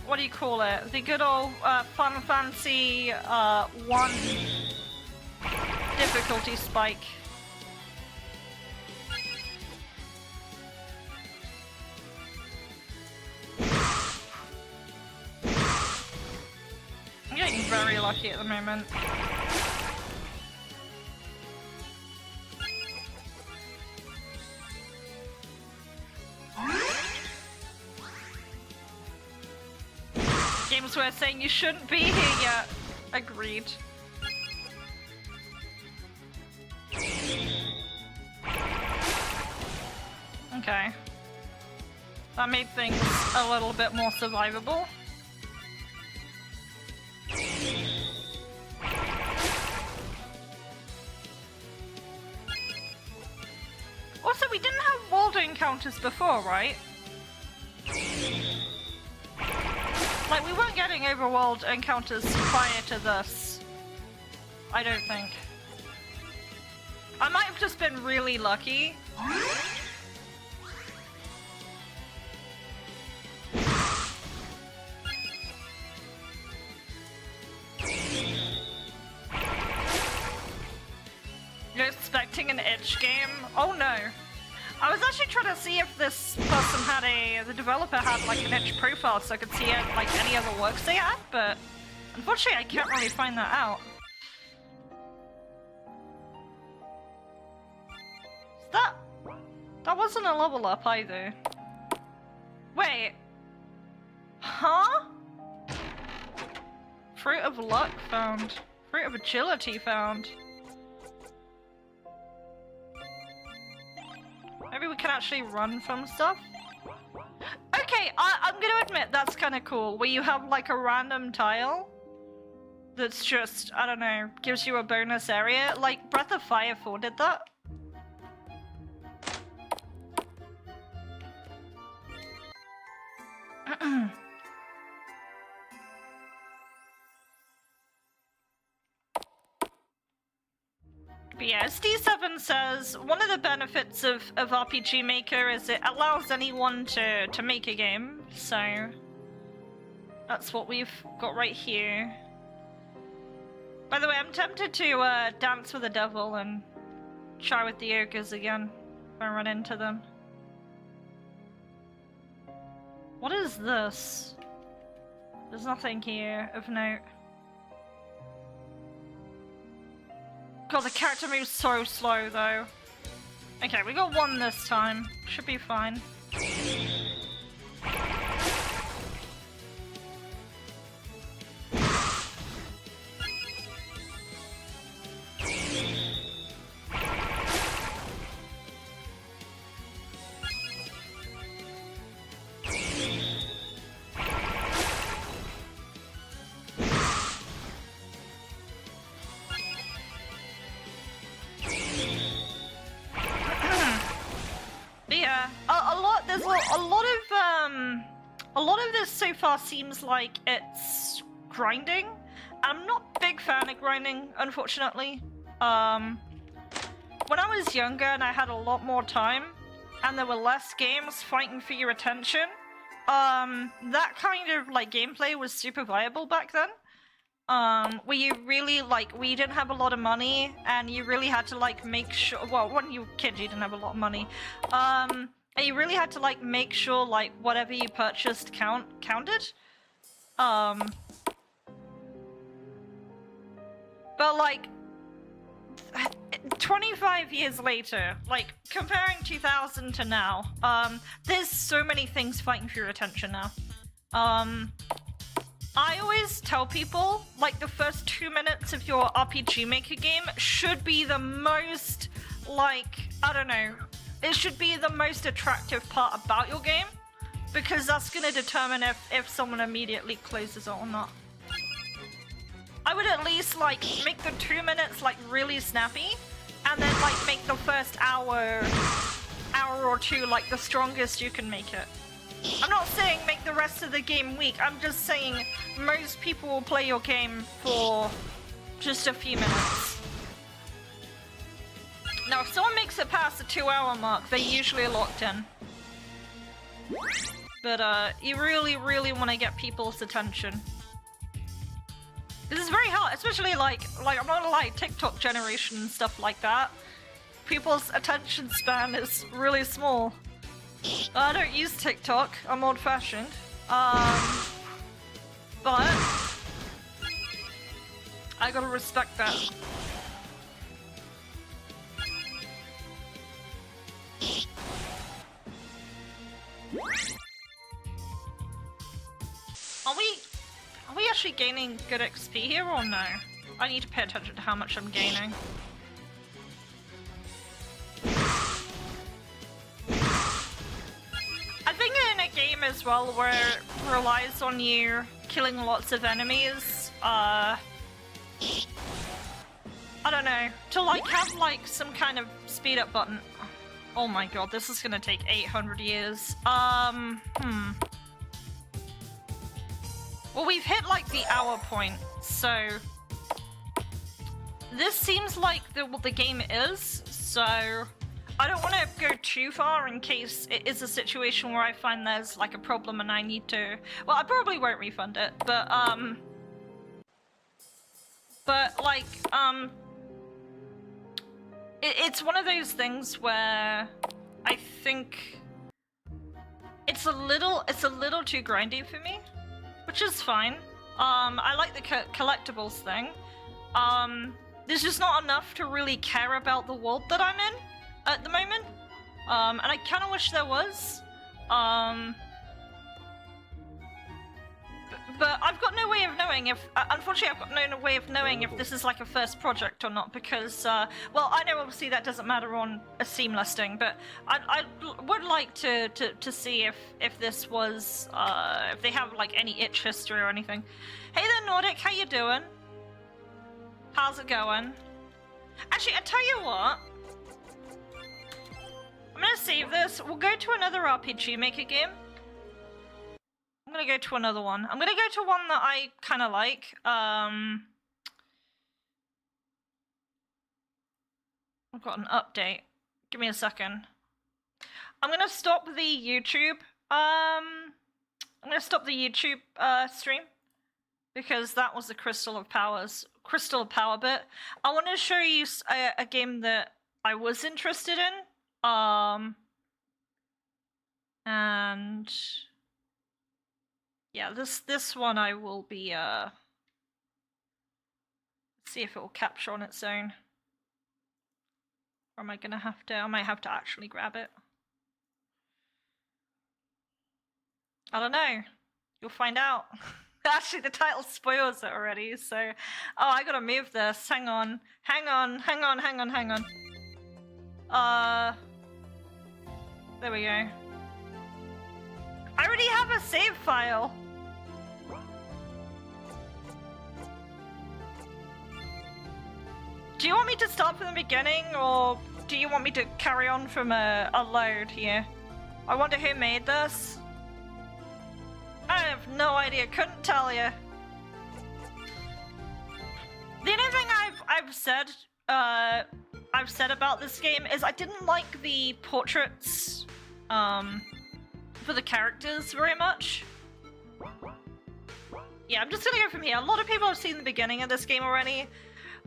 what do you call it? The good old, Final Fantasy, 1 difficulty spike. I'm getting very lucky at the moment. Gamesware saying you shouldn't be here yet. Agreed. Okay. That made things a little bit more survivable. Also, we didn't have Waldo encounters before, right? Like, we weren't getting overworld encounters prior to this. I don't think. I might have just been really lucky. You're expecting an itch game? Oh no. I was actually trying to see if this person had the developer had like an itch profile so I could see it, like any other works they had, but unfortunately I can't really find that out. That wasn't a level up either. Wait. Huh? Fruit of luck found. Fruit of agility found. Maybe we can actually run from stuff? Okay, I'm gonna admit that's kind of cool, where you have like a random tile that's just, I don't know, gives you a bonus area. Like Breath of Fire 4 did that. But yeah, as D7 says, one of the benefits of RPG Maker is it allows anyone to make a game, so that's what we've got right here. By the way, I'm tempted to dance with the devil and try with the ogres again if I run into them. What is this? There's nothing here of note. God, the character moves so slow, though. Okay, we got one this time. Should be fine. a lot of this so far seems like it's grinding. I'm not a big fan of grinding, unfortunately. When I was younger and I had a lot more time, and there were less games fighting for your attention, that kind of like gameplay was super viable back then. Where you really like, we didn't have a lot of money, and you really had to like make sure. Well, when you were kids, you didn't have a lot of money. And you really had to like make sure like whatever you purchased counted. But like 25 years later, like comparing 2000 to now, there's so many things fighting for your attention now. I always tell people, like, the first 2 minutes of your RPG Maker game should be the most, like, I don't know, it should be the most attractive part about your game, because that's gonna determine if someone immediately closes it or not. I would at least, like, make the 2 minutes, like, really snappy, and then, like, make the first hour or two, like, the strongest you can make it. I'm not saying make the rest of the game weak, I'm just saying most people will play your game for just a few minutes. Now, if someone makes it past the 2-hour mark, they're usually locked in. But, you really, really want to get people's attention. This is very hard, especially like I'm not gonna lie, TikTok generation and stuff like that. People's attention span is really small. I don't use TikTok, I'm old-fashioned. But I gotta respect that. Are we actually gaining good XP here or no? I need to pay attention to how much I'm gaining. I think in a game as well where it relies on you killing lots of enemies, I don't know, to like have like some kind of speed up button. Oh my god, this is gonna take 800 years. Well, we've hit like the hour point, so this seems like what the game is, so I don't want to go too far in case it is a situation where I find there's like a problem and I need to... Well, I probably won't refund it, but like, it's one of those things where I think it's a little too grindy for me, which is fine. I like the collectibles thing. There's just not enough to really care about the world that I'm in at the moment, and I kind of wish there was. But I've got no way of knowing if, unfortunately I've got no way of knowing if this is like a first project or not, because, well, I know obviously that doesn't matter on a Steam listing, but I would like to see if this was, if they have like any itch history or anything. Hey there Nordic, how you doing? How's it going? Actually, I tell you what, I'm gonna save this, we'll go to another RPG Maker game. I'm gonna go to another one. I'm gonna go to one that I kind of like. I've got an update. Give me a second. I'm gonna stop the YouTube. I'm gonna stop the YouTube stream because that was the Crystal of Power bit. I want to show you a game that I was interested in. And yeah, this one I will be see if it will capture on its own. Or am I gonna have to? I might have to actually grab it. I don't know. You'll find out. Actually, the title spoils it already, so... Oh, I gotta move this. Hang on. Hang on. There we go. I already have a save file. Do you want me to start from the beginning, or do you want me to carry on from a load here? I wonder who made this. I have no idea. Couldn't tell you. The only thing I've said about this game is I didn't like the portraits for the characters very much. Yeah, I'm just gonna go from here. A lot of people have seen the beginning of this game already,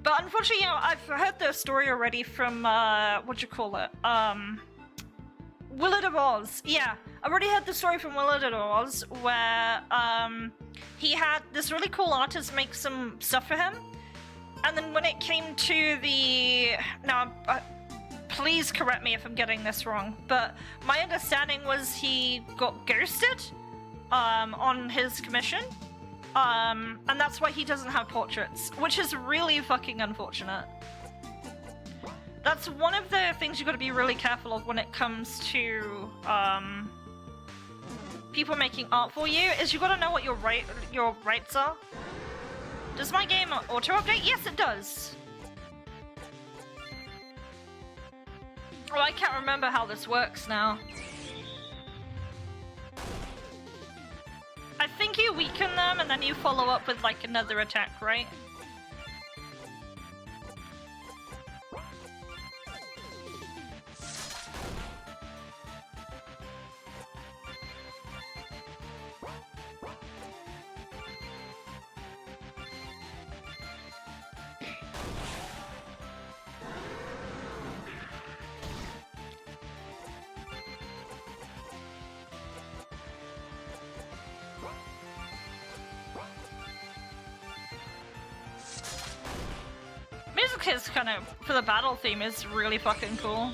but unfortunately, you know, I've heard the story already from Willard of Oz. Yeah, I've already heard the story from Willard of Oz, where he had this really cool artist make some stuff for him, and then when it came to the please correct me if I'm getting this wrong, but my understanding was he got ghosted on his commission, and that's why he doesn't have portraits, which is really fucking unfortunate. That's one of the things you got to be really careful of when it comes to people making art for you, is you got to know what your rights are. Does my game auto-update? Yes, it does. Oh, I can't remember how this works now. I think you weaken them and then you follow up with like another attack, right? Music is kind of, for the battle theme, is really fucking cool.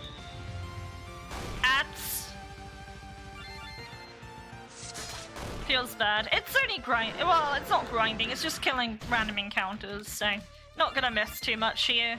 Ads. Feels bad. It's only well, it's not grinding, it's just killing random encounters, so not gonna miss too much here.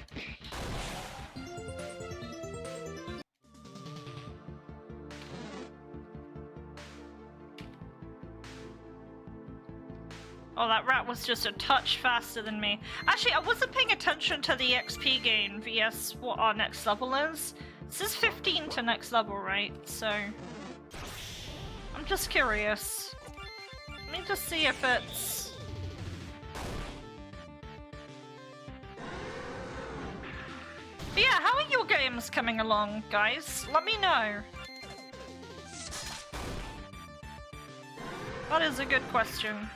Oh, that rat was just a touch faster than me. Actually, I wasn't paying attention to the XP gain vs what our next level is. This is 15 to next level, right? So I'm just curious. Let me just see if it's... But yeah, how are your games coming along, guys? Let me know. That is a good question.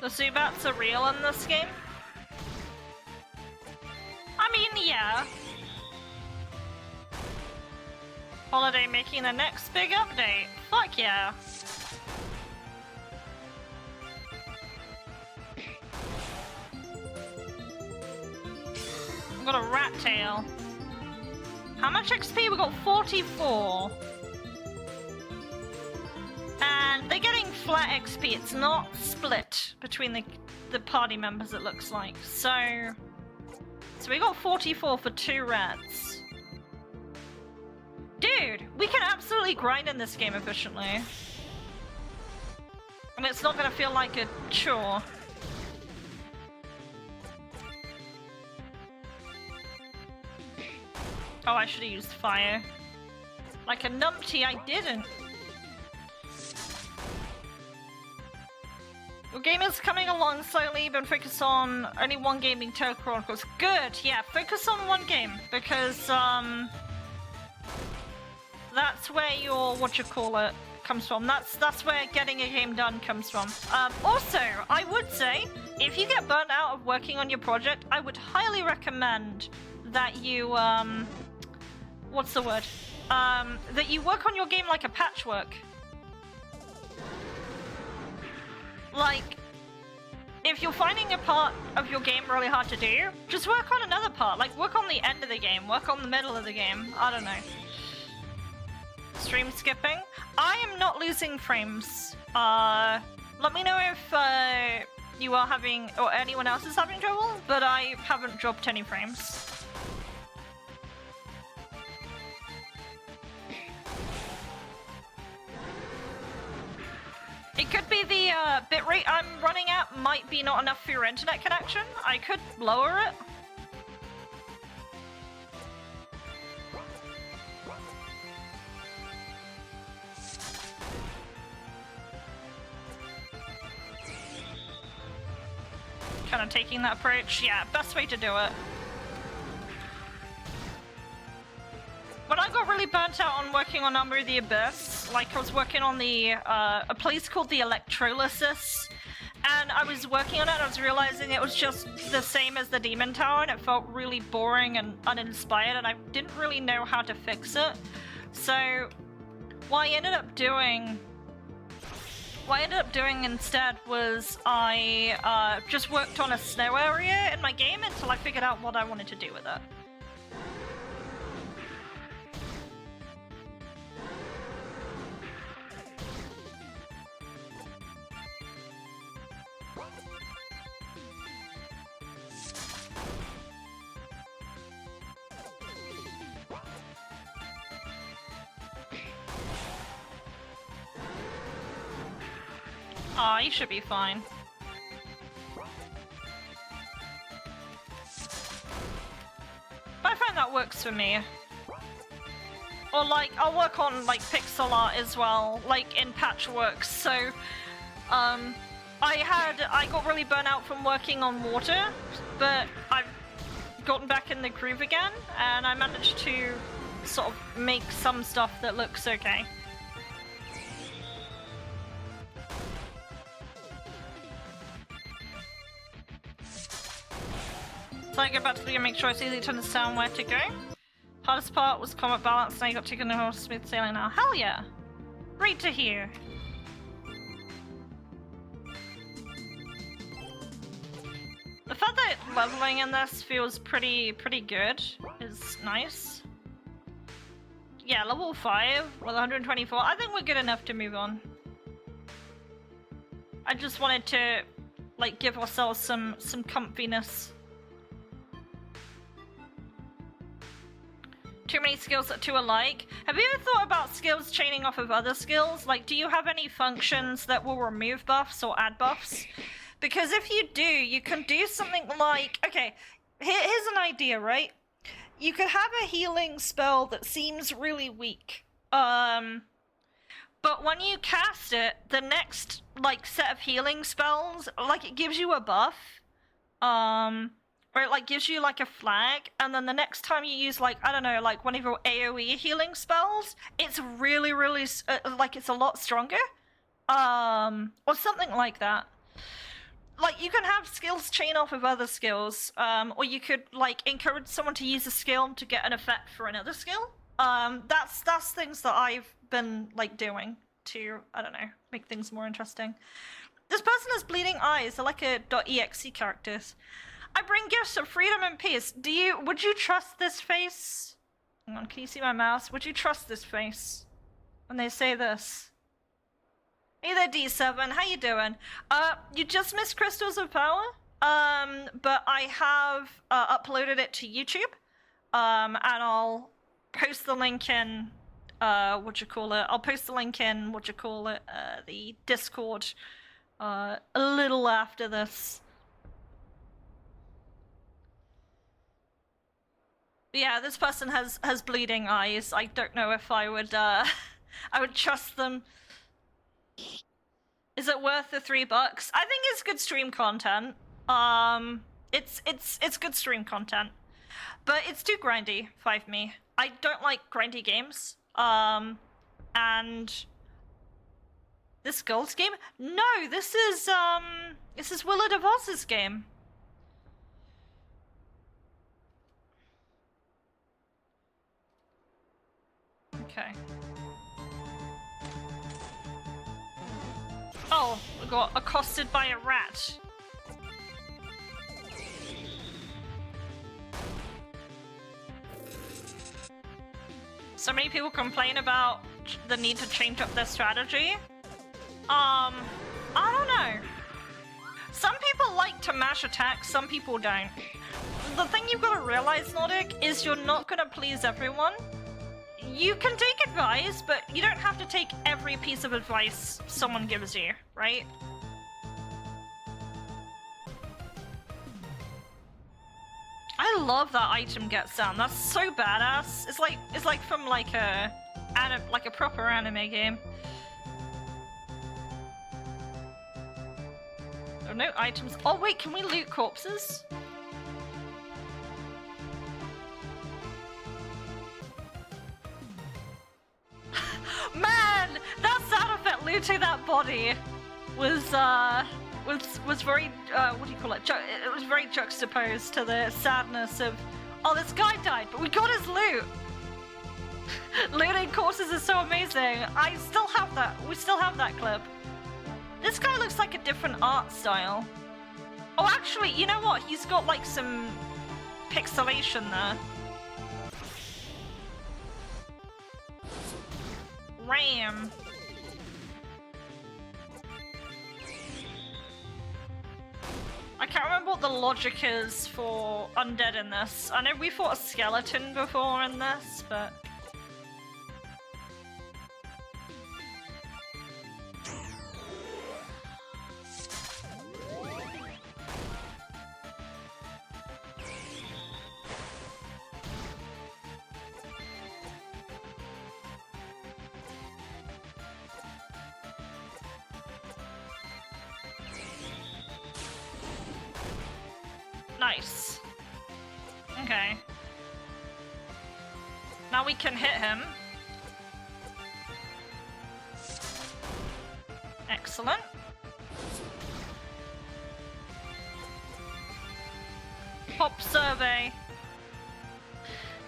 The Zubats are real in this game? I mean, yeah. Holiday making the next big update. Fuck yeah. I've got a rat tail. How much XP? We got 44. And they're getting flat XP, it's not split between the party members, it looks like. So we got 44 for 2 rats. Dude, we can absolutely grind in this game efficiently. And it's not gonna feel like a chore. Oh, I should have used fire. Like a numpty, I didn't. Your game is coming along slowly, but focus on only one game being Tale Chronicles. Good, yeah, focus on one game, because, that's where your, comes from. That's where getting a game done comes from. Also, I would say, if you get burnt out of working on your project, I would highly recommend that you, that you work on your game like a patchwork. Like, if you're finding a part of your game really hard to do, just work on another part. Like, work on the end of the game, work on the middle of the game. I don't know. Stream skipping? I am not losing frames. Let me know if you are having, or anyone else is having trouble, but I haven't dropped any frames. It could be the bitrate I'm running at might be not enough for your internet connection. I could lower it. Kind of taking that approach. Yeah, best way to do it. When I got really burnt out on working on Number of the Abyss, like I was working on the a place called the Electrolysis, and I was working on it and I was realizing it was just the same as the Demon Tower and it felt really boring and uninspired and I didn't really know how to fix it. So what I ended up doing instead was I just worked on a snow area in my game until I figured out what I wanted to do with it. Aw, you should be fine. But I find that works for me. Or like, I'll work on like pixel art as well, like in Patchworks, so I got really burnt out from working on water, but I've gotten back in the groove again, and I managed to sort of make some stuff that looks okay. So I go back to the game, make sure it's easy to understand where to go. Hardest part was combat balance, now you got taken the smooth sailing now. Hell yeah! Great to hear. The fact that leveling in this feels pretty good is nice. Yeah, level 5 with 124. I think we're good enough to move on. I just wanted to like give ourselves some comfiness. Too many skills that are too alike. Have you ever thought about skills chaining off of other skills? Like, do you have any functions that will remove buffs or add buffs? Because if you do, you can do something like... Okay, here's an idea, right? You could have a healing spell that seems really weak. But when you cast it, the next, like, set of healing spells, like, it gives you a buff. Or it like gives you like a flag, and then the next time you use like, I don't know, like one of your AoE healing spells, it's really like it's a lot stronger, or something like that. Like you can have skills chain off of other skills, or you could like encourage someone to use a skill to get an effect for another skill. That's things that I've been like doing to, I don't know, make things more interesting. This person has bleeding eyes. They're like a .exe characters. I bring gifts of freedom and peace. Would you trust this face? Hang on, can you see my mouse? Would you trust this face when they say this? Hey there, D7, how you doing? You just missed Crystals of Power, but I have uploaded it to YouTube, and I'll post the link in, I'll post the link in, the Discord, a little after this. Yeah, this person has bleeding eyes. I don't know if I would I would trust them. Is it worth the $3? I think it's good stream content. It's good stream content. But it's too grindy for me. I don't like grindy games. And this Gold's game? No, this is Willard of Oz's game. Okay. Oh, we got accosted by a rat. So many people complain about the need to change up their strategy. I don't know. Some people like to mash attacks, some people don't. The thing you've got to realize, Nordic, is you're not gonna please everyone. you can take advice, but you don't have to take every piece of advice someone gives you, right? I love that item gets down. That's so badass. It's like from like a proper anime game. Oh, no items. Oh wait, can we loot corpses? Man, that sound effect looting that body was very what do you call it? It was very juxtaposed to the sadness of, oh, this guy died, but we got his loot. Looting corpses is so amazing. I still have that. We still have that clip. This guy looks like a different art style. Oh, actually, you know what? He's got like some pixelation there. Ram. I can't remember what the logic is for undead in this. I know we fought a skeleton before in this, but... Nice. Okay. Now we can hit him. Excellent. Pop survey.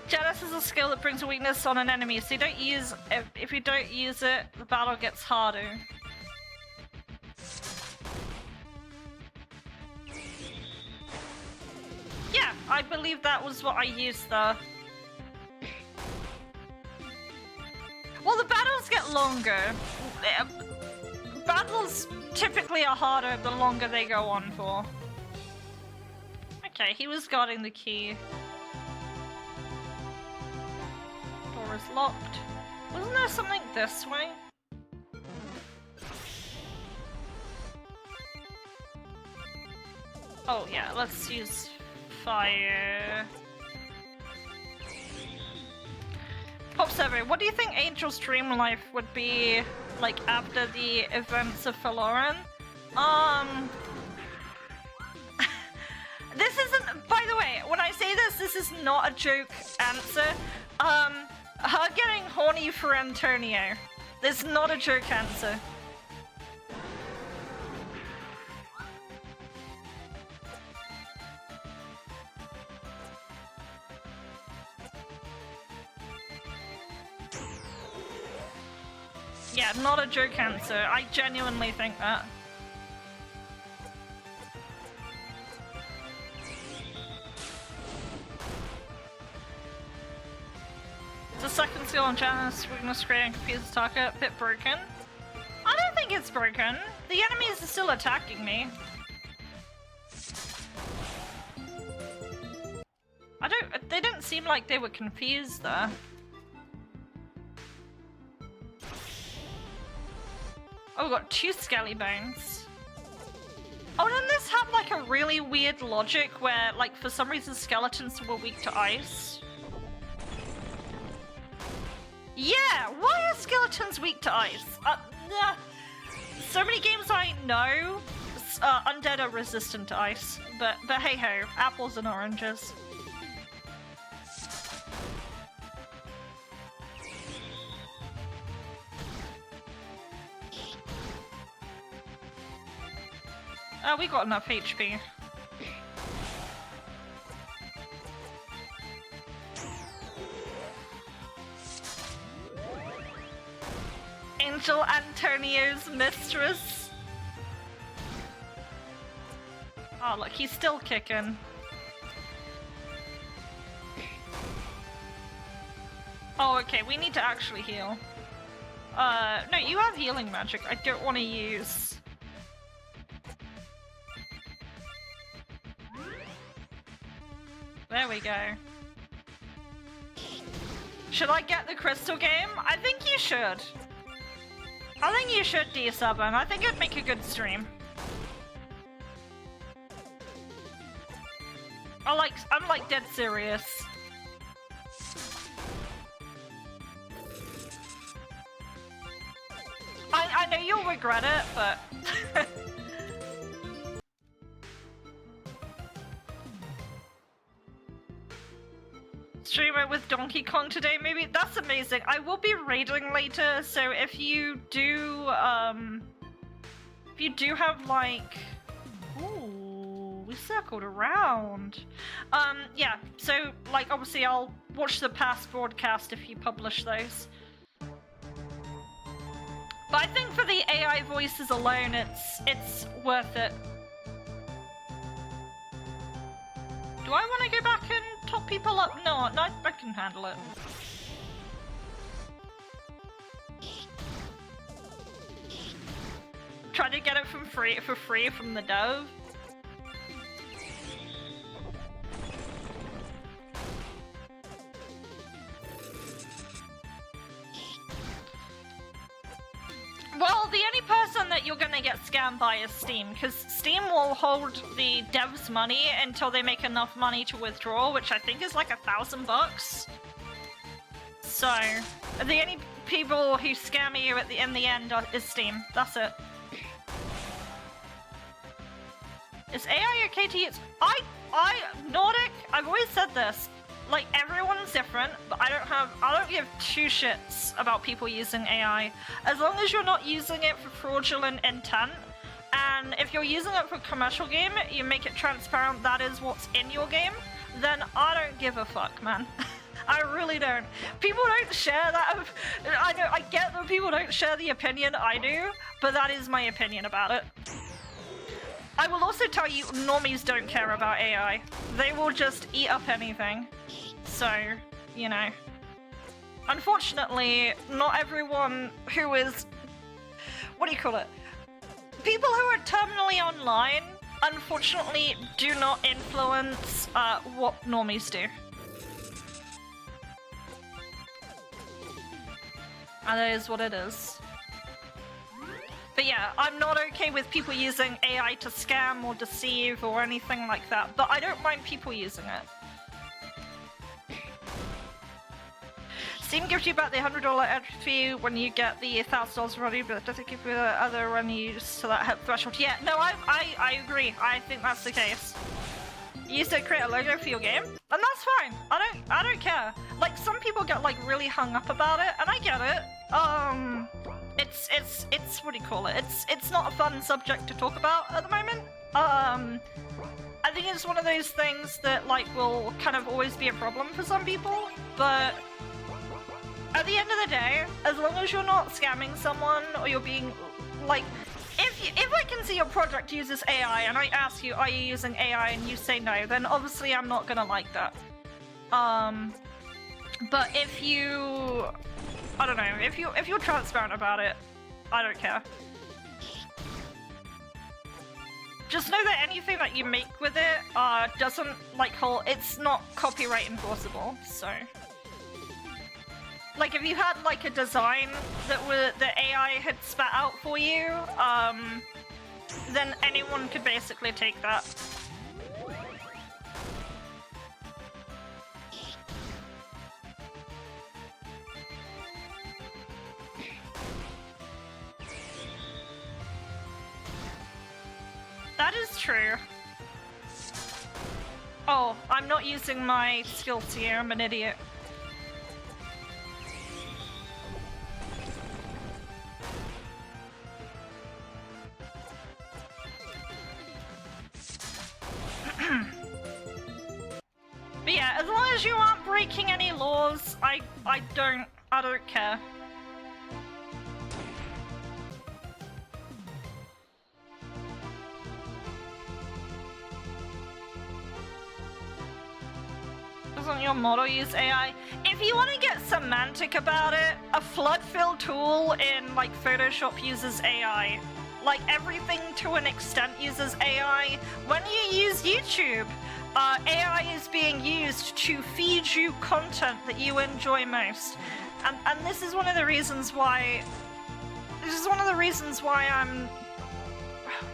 Jealous is a skill that brings a weakness on an enemy, so you don't use if you don't use it, the battle gets harder. Yeah, I believe that was what I used there. Well, the battles get longer. Battles typically are harder the longer they go on for. Okay, he was guarding the key. Door is locked. Wasn't there something this way? Oh yeah, let's use fire. Pop survey, what do you think Angel's dream life would be like after the events of Faloran? This isn't, by the way, when I say this, this is not a joke answer. Her getting horny for Antonio. This is not a joke answer. Yeah, not a joke answer. I genuinely think that. The second skill on Janus, weakness creating confused attacker, bit broken. I don't think it's broken. The enemies are still attacking me. They didn't seem like they were confused there. Oh, we got 2 skelly bones. Oh, didn't this have like a really weird logic where, like, for some reason skeletons were weak to ice? Yeah, why are skeletons weak to ice? So many games I know, undead are resistant to ice, but hey ho, apples and oranges. We got enough HP. Angel Antonio's mistress. Oh look, he's still kicking. Oh, okay, we need to actually heal. No, you have healing magic. I don't want to use... There we go. Should I get the Crystal game? I think you should. I think you should, D7. I think it'd make a good stream. I'm like dead serious. I know you'll regret it, but stream it with Donkey Kong today, maybe? That's amazing. I will be raiding later, so if you do have like, ooh, we circled around. Yeah, so like obviously I'll watch the past broadcast if you publish those. But I think for the AI voices alone, it's worth it. Do I want to go back and top people up? No, I can handle it. Try to get it for free from the dove. Well, the only person that you're gonna get scammed by is Steam, because Steam will hold the devs' money until they make enough money to withdraw, which I think is like $1,000. So, the only people who scam you in the end is Steam. That's it. Is AI okay to use? Nordic, I've always said this. Like, everyone's different, but I don't give two shits about people using AI. As long as you're not using it for fraudulent intent, and if you're using it for commercial game, you make it transparent that is what's in your game, then I don't give a fuck, man. I really don't. People don't share that. I get that people don't share the opinion I do, but that is my opinion about it. I will also tell you, normies don't care about AI. They will just eat up anything. So, you know. Unfortunately, not everyone who is... What do you call it? People who are terminally online, unfortunately, do not influence what normies do. And that is what it is. But yeah, I'm not okay with people using AI to scam or deceive or anything like that, but I don't mind people using it. Steam gives you back the $100 entry fee when you get the $1,000 ready, but it doesn't give you the other when you use to that threshold. Yeah, no, I agree. I think that's the case. You used to create a logo for your game, and that's fine. I don't care. Like, some people get like really hung up about it, and I get it. It's what do you call it? It's not a fun subject to talk about at the moment. I think it's one of those things that like will kind of always be a problem for some people, but at the end of the day, as long as you're not scamming someone or you're being like, if I can see your project uses AI and I ask you, are you using AI, and you say no, then obviously I'm not gonna like that. But if you, I don't know, if you're transparent about it, I don't care. Just know that anything that you make with it doesn't like it's not copyright enforceable. So, like if you had like a design that the AI had spat out for you, then anyone could basically take that. That is true. Oh, I'm not using my skills here, I'm an idiot. But yeah, as long as you aren't breaking any laws, I don't care. Doesn't your model use AI? If you want to get semantic about it, a flood fill tool in like Photoshop uses AI. like everything to an extent uses AI. When you use YouTube, AI is being used to feed you content that you enjoy most. And this is one of the reasons why... This is one of the reasons why I'm...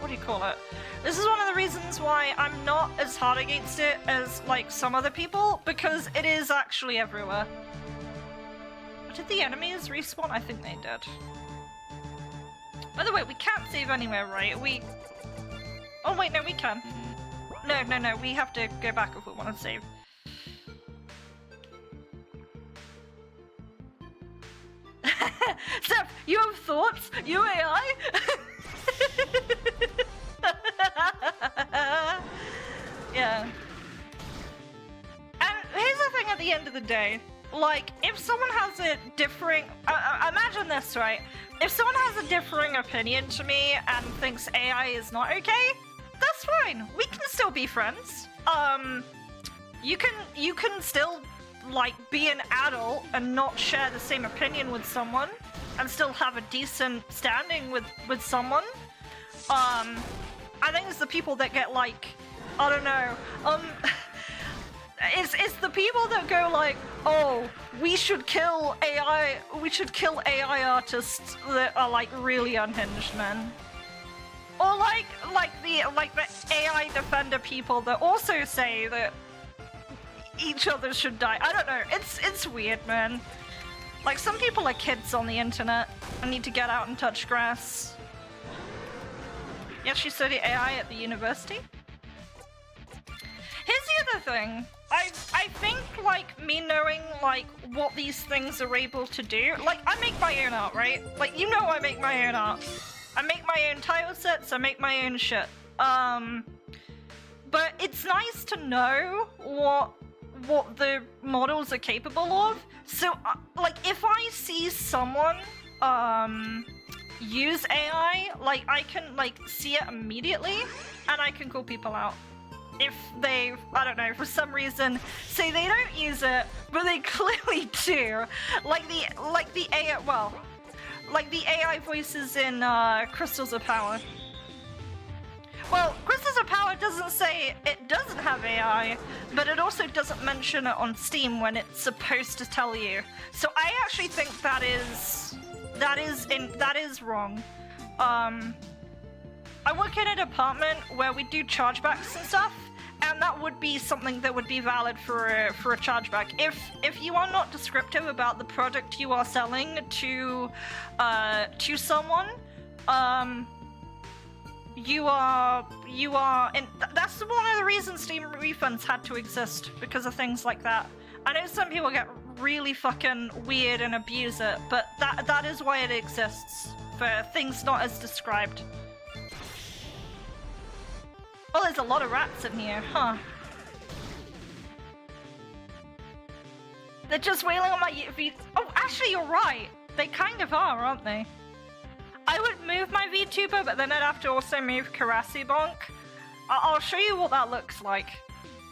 What do you call it? This is one of the reasons why I'm not as hard against it as, like, some other people, because it is actually everywhere. Did the enemies respawn? I think they did. By the way, we can't save anywhere, right? Oh wait, no, we can. No, we have to go back if we want to save. Steph, you have thoughts? You AI? Yeah. And here's the thing at the end of the day. Like, if someone has a differing... imagine this, right? If someone has a differing opinion to me and thinks AI is not okay, that's fine. We can still be friends. You can still, like, be an adult and not share the same opinion with someone and still have a decent standing with someone. I think it's the people that get, like, I don't know, it's the people that go like, oh, we should kill AI artists that are like really unhinged, man. Or like the AI defender people that also say that each other should die. I don't know. It's weird, man. Like, some people are kids on the internet and need to get out and touch grass. Yeah, she studied AI at the university. Here's the other thing. I think, like, me knowing, like, what these things are able to do, like, I make my own art, right? Like, you know I make my own art. I make my own tile sets, I make my own shit. But it's nice to know what the models are capable of. So, like, if I see someone, use AI, like, I can, like, see it immediately, and I can call people out. If they, I don't know, for some reason, say they don't use it, but they clearly do. Like the AI, well, like the AI voices in Crystals of Power. Well, Crystals of Power doesn't say it doesn't have AI, but it also doesn't mention it on Steam when it's supposed to tell you. So I actually think that is wrong. I work in a department where we do chargebacks and stuff, and that would be something that would be valid for a chargeback. If you are not descriptive about the product you are selling to someone, you are, and that's one of the reasons Steam refunds had to exist, because of things like that. I know some people get really fucking weird and abuse it, but that is why it exists, for things not as described. Oh, there's a lot of rats in here, huh? They're just wailing on my V. Oh, actually, you're right. They kind of are, aren't they? I would move my VTuber, but then I'd have to also move Karasi Bonk. I'll show you what that looks like.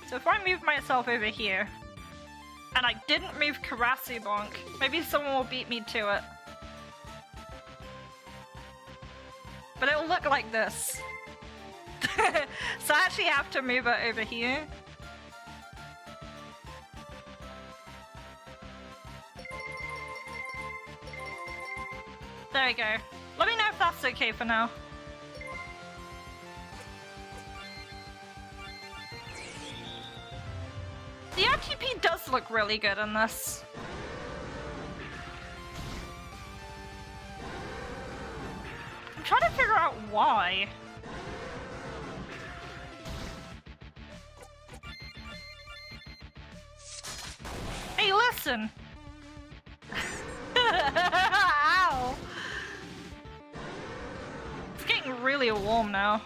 So if I move myself over here, and I didn't move Karasi Bonk, maybe someone will beat me to it. But it will look like this. So I actually have to move it over here. There we go. Let me know if that's okay for now. The RTP does look really good in this. I'm trying to figure out why. Hey, listen! Ow! It's getting really warm now.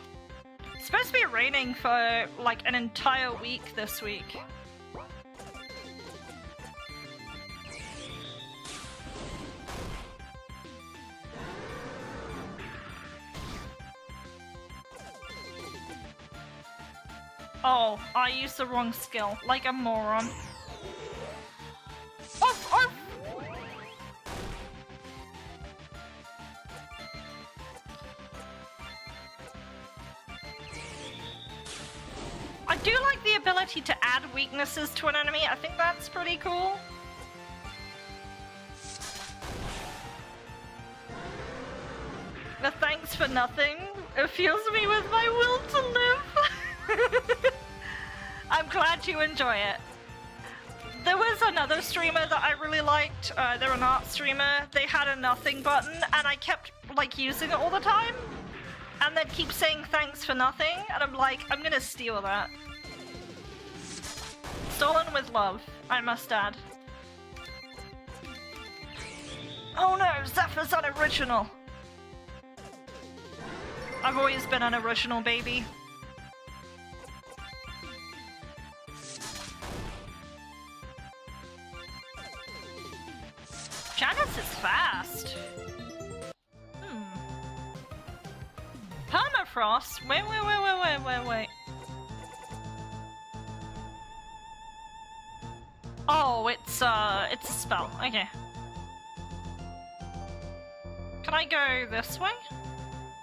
It's supposed to be raining for like an entire week this week. Oh, I used the wrong skill, like a moron. Off, off! do like the ability to add weaknesses to an enemy. I think that's pretty cool. The thanks for nothing fills me with my will to live. I'm glad you enjoy it. There was another streamer that I really liked. They're an art streamer. They had a nothing button, and I kept like using it all the time. And they'd keep saying thanks for nothing, and I'm like, I'm gonna steal that. Stolen with love, I must add. Oh no, Zephyr's unoriginal. I've always been an original, baby. Janice is fast. Permafrost? Wait. Oh, it's a spell. Okay. Can I go this way?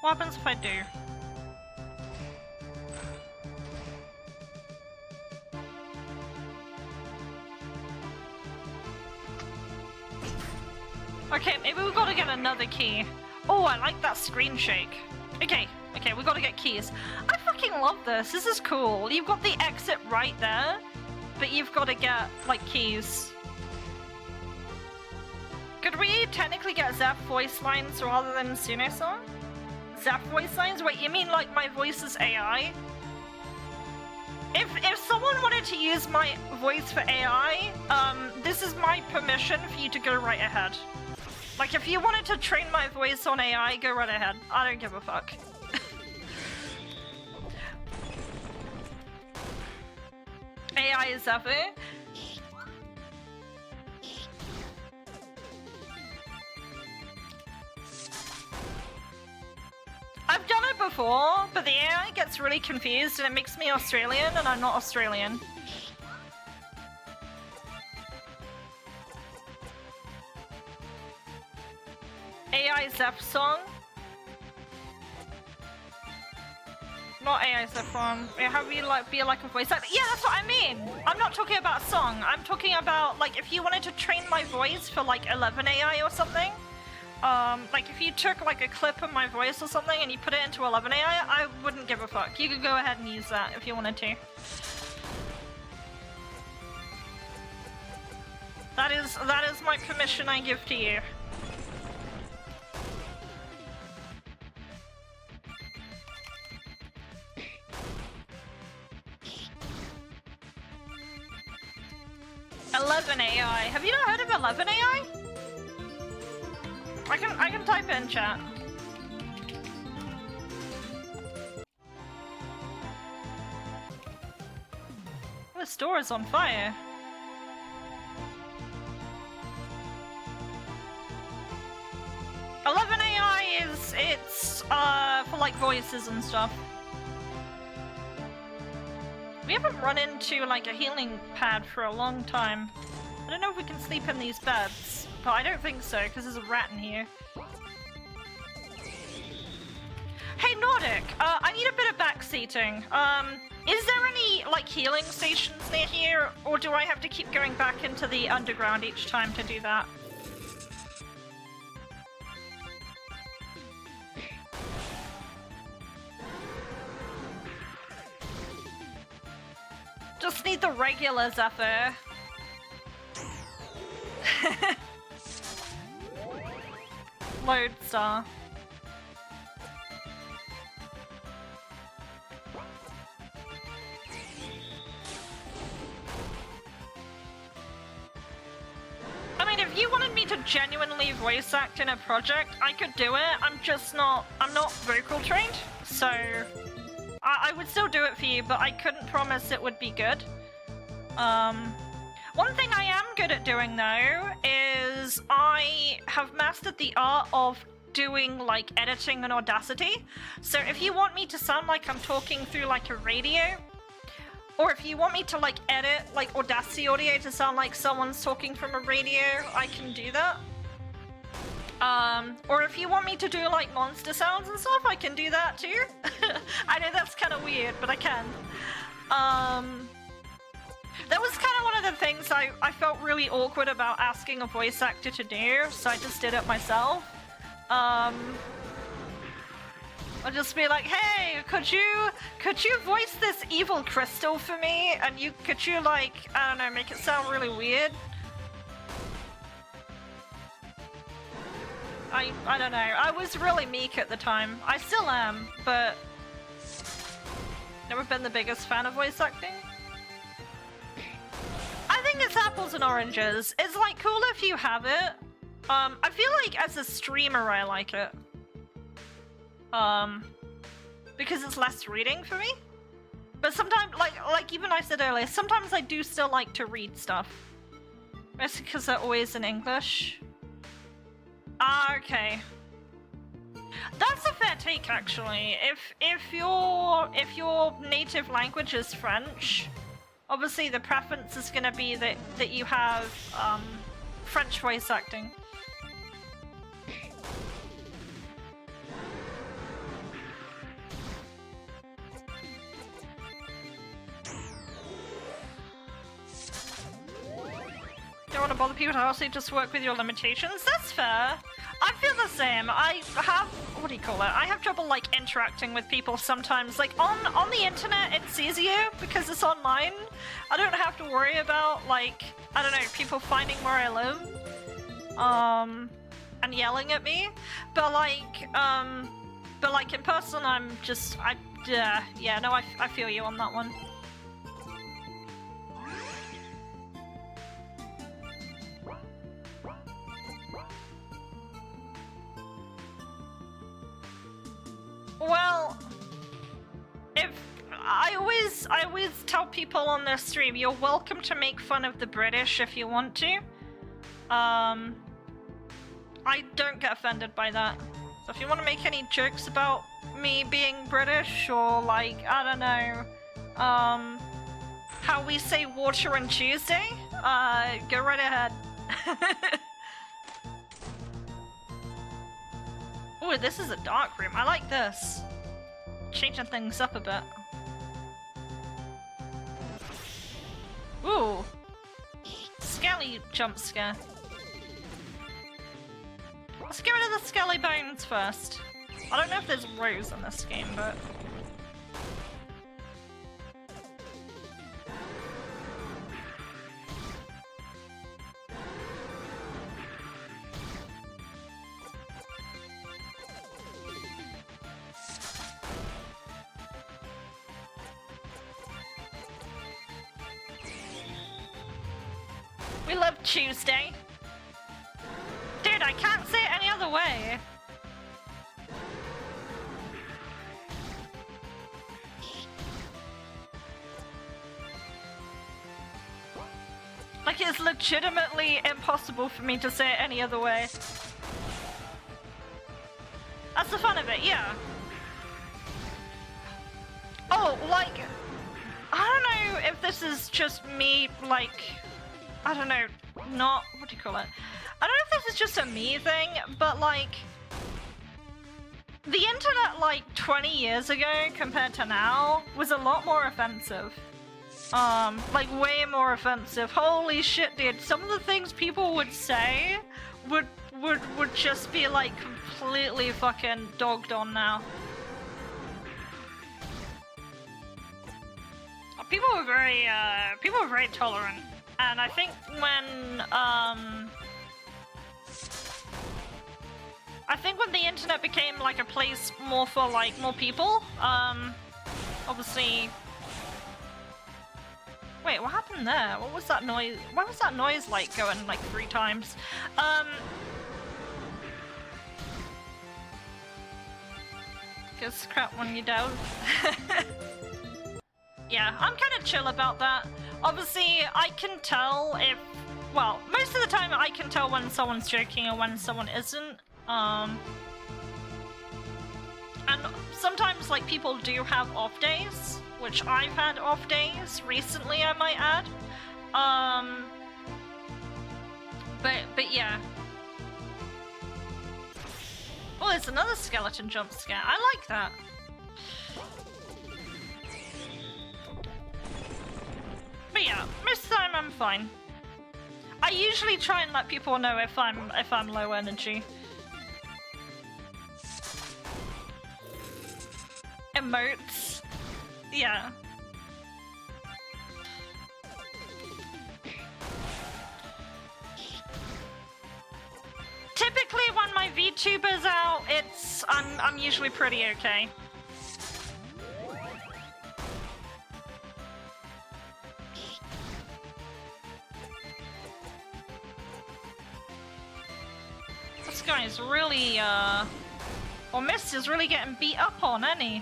What happens if I do? Okay, maybe we've got to get another key. Oh, I like that screen shake. Okay, we got to get keys. I fucking love this. This is cool. You've got the exit right there, but you've got to get, like, keys. Could we technically get Zeph voice lines rather than Sune-san? Zeph voice lines? Wait, you mean, like, my voice is AI? If someone wanted to use my voice for AI, this is my permission for you to go right ahead. Like, if you wanted to train my voice on AI, go right ahead. I don't give a fuck. AI is Zephyr. I've done it before, but the AI gets really confused and it makes me Australian, and I'm not Australian. AI Zeph song? Not AI Zeph one. Have you like be like a voice actor? Yeah, that's what I mean. I'm not talking about a song. I'm talking about like if you wanted to train my voice for like 11 AI or something. Like if you took like a clip of my voice or something and you put it into 11 AI, I wouldn't give a fuck. You could go ahead and use that if you wanted to. That is my permission I give to you. AI. Have you not heard of 11 AI? I can type it in chat. The store is on fire. AI is for like voices and stuff. We haven't run into like a healing pad for a long time. I don't know if we can sleep in these beds, but I don't think so because there's a rat in here. Hey Nordic, I need a bit of backseating. Is there any like healing stations near here, or do I have to keep going back into the underground each time to do that? Just need the regular Zephyr. Lodestar. I mean, if you wanted me to genuinely voice act in a project, I could do it. I'm not vocal trained, so I would still do it for you, but I couldn't promise it would be good. One thing I am good at doing though is I have mastered the art of doing like editing in Audacity. So if you want me to sound like I'm talking through like a radio, or if you want me to like edit like Audacity audio to sound like someone's talking from a radio, I can do that. Or if you want me to do like monster sounds and stuff, I can do that too. I know that's kind of weird, but I can. That was kind of one of the things I felt really awkward about asking a voice actor to do, so I just did it myself. I'll just be like, hey, could you voice this evil crystal for me? And could you like, I don't know, make it sound really weird? I don't know. I was really meek at the time. I still am, but never been the biggest fan of voice acting. I think it's apples and oranges. It's like cool if you have it. I feel like as a streamer I like it. Because it's less reading for me. But sometimes, like even I said earlier, sometimes I do still like to read stuff. Mostly because they're always in English. Ah, okay. That's a fair take, actually. If your native language is French, obviously the preference is gonna be that you have French voice acting. Don't want to bother people to also just work with your limitations. That's fair. I feel the same. I have, what do you call it? I have trouble like interacting with people sometimes. Like on the internet, it's easier because it's online. I don't have to worry about like, I don't know, people finding where I live, and yelling at me. But like in person, I'm just, yeah, no, I feel you on that one. Well, if I always tell people on their stream, you're welcome to make fun of the British if you want to. I don't get offended by that. So if you want to make any jokes about me being British or like, I don't know, how we say water on Tuesday, go right ahead. Ooh, this is a dark room. I like this. Changing things up a bit. Ooh. Skelly jump scare. Let's get rid of the skelly bones first. I don't know if there's rows in this game, but... We love Tuesday. Dude, I can't say it any other way. Like, it's legitimately impossible for me to say it any other way. That's the fun of it, yeah. Oh, like, I don't know if this is just me, like, I don't know, not, what do you call it? I don't know if this is just a me thing, but like, the internet like 20 years ago compared to now was a lot more offensive. Like way more offensive. Holy shit, dude, some of the things people would say would just be like completely fucking dogged on now. People were very tolerant. And I think when the internet became like a place more for like more people, obviously. Wait, what happened there? What was that noise? Why was that noise like going like 3 times? Just crap when you down. Yeah, I'm kind of chill about that. Obviously, I can tell if... Well, most of the time I can tell when someone's joking or when someone isn't. And sometimes, like, people do have off days, which I've had off days recently, I might add. But yeah. Oh, there's another skeleton jump scare. I like that. I'm fine. I usually try and let people know if I'm low energy. Emotes. Yeah. Typically when my VTuber's out, I'm usually pretty okay. This guy's really or Mist is really getting beat up on, isn't he?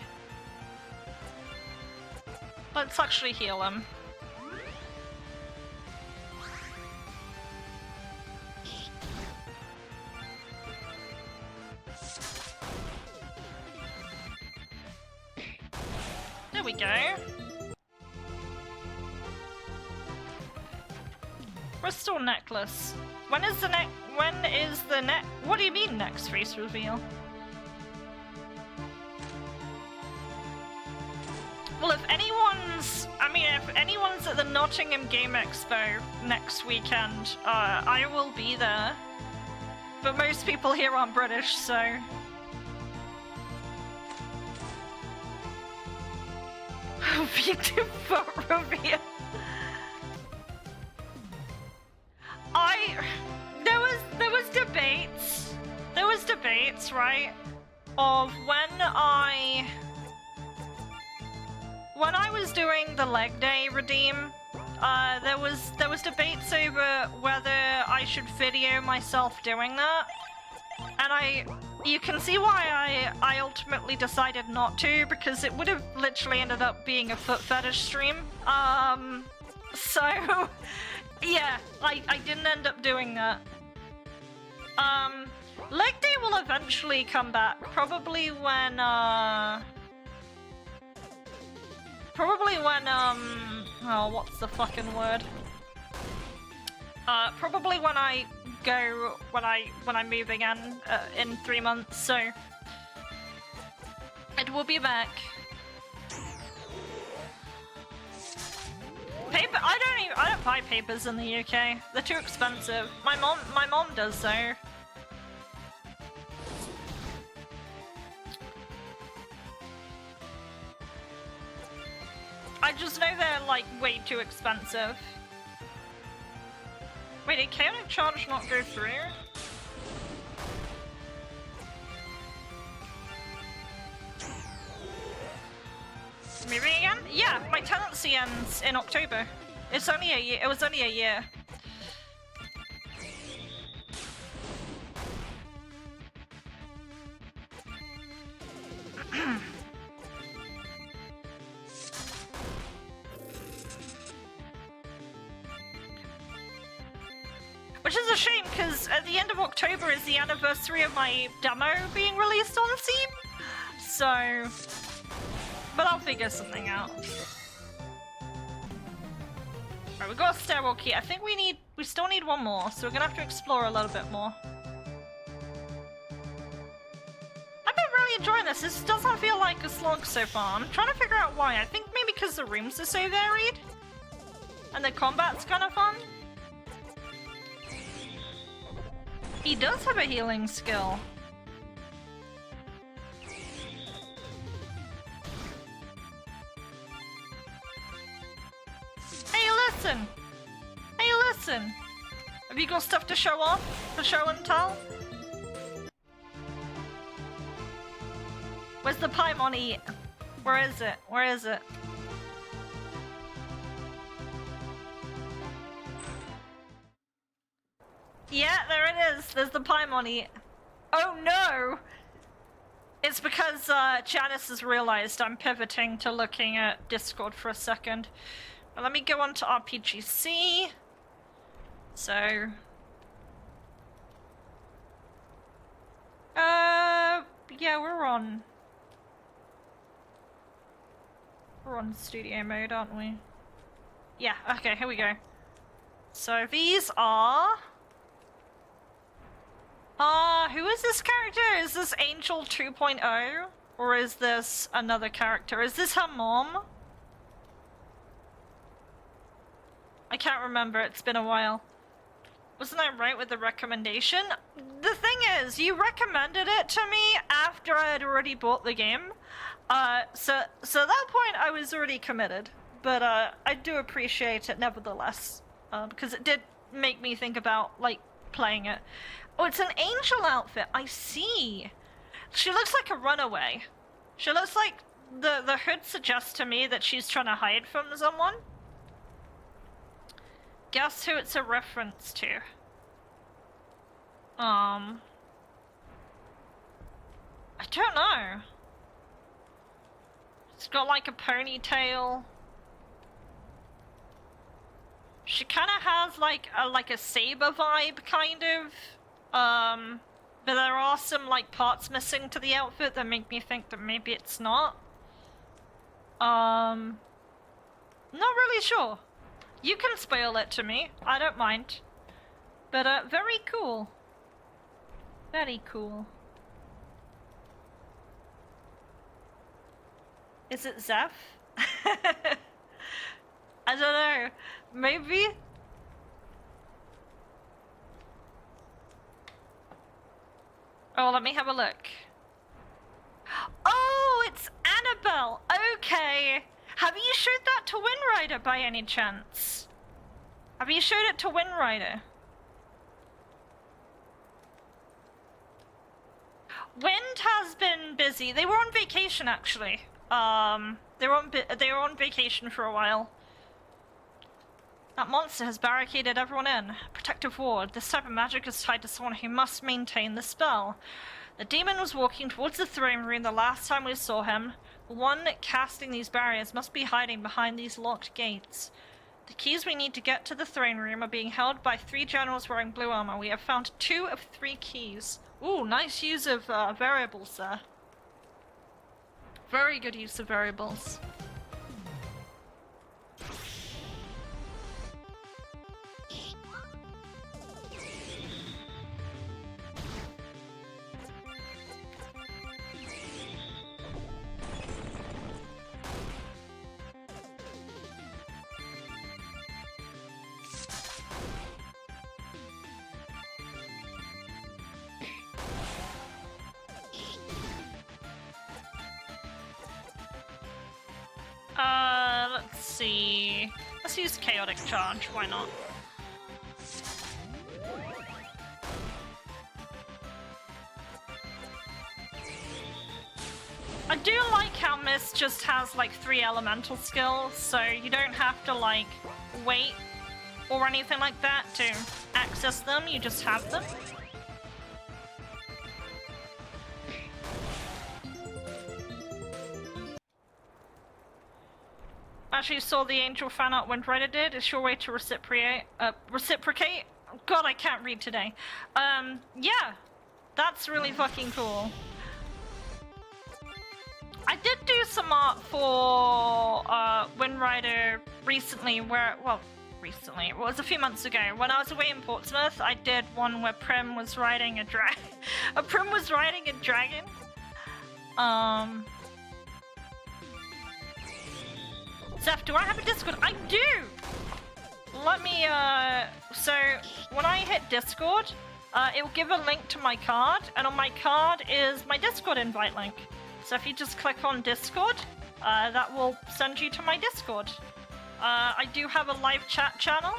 Let's actually heal him. There we go. Crystal necklace. When is the what do you mean next face reveal? Well, if anyone's at the Nottingham Game Expo next weekend, I will be there. But most people here aren't British, so... VTuber reveal. There was debates, right, of when I was doing the leg day redeem, there was debates over whether I should video myself doing that, and you can see why I ultimately decided not to, because it would have literally ended up being a foot fetish stream. So yeah, I didn't end up doing that. Leg day will eventually come back, probably when oh, what's the fucking word? Probably when I go, when I move again, in 3 months, so it will be back. Paper, I don't buy papers in the UK. They're too expensive. My mom does though. I just know they're like way too expensive. Wait, did Chaotic Charge not go through? Moving again? Yeah, my tenancy ends in October. It's only a year. It was only a year. Which is a shame, because at the end of October is the anniversary of my demo being released on Steam. So... but I'll figure something out. Right, we got a stairwell key. I think we still need one more, so we're gonna have to explore a little bit more. I've been really enjoying this. This doesn't feel like a slog so far. I'm trying to figure out why. I think maybe because the rooms are so varied. And the combat's kind of fun. He does have a healing skill. Hey, listen! Hey, listen! Have you got stuff to show off? For show and tell? Where's the Paimon eat? Where is it? Where is it? Yeah, there it is. There's the Paimon eat. Oh no! It's because Janice has realized I'm pivoting to looking at Discord for a second. Well, let me go on to RPGC. So... yeah, we're on studio mode, aren't we? Yeah, okay, here we go. So these are... who is this character? Is this Angel 2.0? Or is this another character? Is this her mom? I can't remember. It's been a while. Wasn't I right with the recommendation? The thing is, you recommended it to me after I had already bought the game. So at that point I was already committed. But I do appreciate it nevertheless. Because it did make me think about, like, playing it. Oh, it's an angel outfit. I see. She looks like a runaway. She looks like the hood suggests to me that she's trying to hide from someone. Guess who it's a reference to? I don't know. It's got like a ponytail. She kind of has like a Saber vibe, kind of. But there are some like parts missing to the outfit that make me think that maybe it's not. Not really sure. You can spoil it to me. I don't mind. But very cool. Very cool. Is it Zeph? I don't know. Maybe? Oh, let me have a look. Oh, it's Annabelle! Okay! Have you showed that to Windrider by any chance? Have you showed it to Windrider? Wind has been busy. They were on vacation, actually. They were on vacation for a while. That monster has barricaded everyone in. Protective ward. This type of magic is tied to someone who must maintain the spell. The demon was walking towards the throne room the last time we saw him. The one casting these barriers must be hiding behind these locked gates. The keys we need to get to the throne room are being held by 3 generals wearing blue armor. We have found 2 of 3 keys. Ooh, nice use of variables there. Very good use of variables. Let's see. Let's use Chaotic Charge, why not? I do like how Mist just has like 3 elemental skills, so you don't have to like wait or anything like that to access them, you just have them. Actually saw the Angel fan art Windrider did. It's your way to reciprocate. God, I can't read today. Yeah, that's really fucking cool. I did do some art for Windrider recently, it was a few months ago. When I was away in Portsmouth, I did one where Prim was riding a Prim was riding a dragon. Zeph, do I have a Discord? I do! Let me, so when I hit Discord, it will give a link to my card, and on my card is my Discord invite link. So if you just click on Discord, that will send you to my Discord. I do have a live chat channel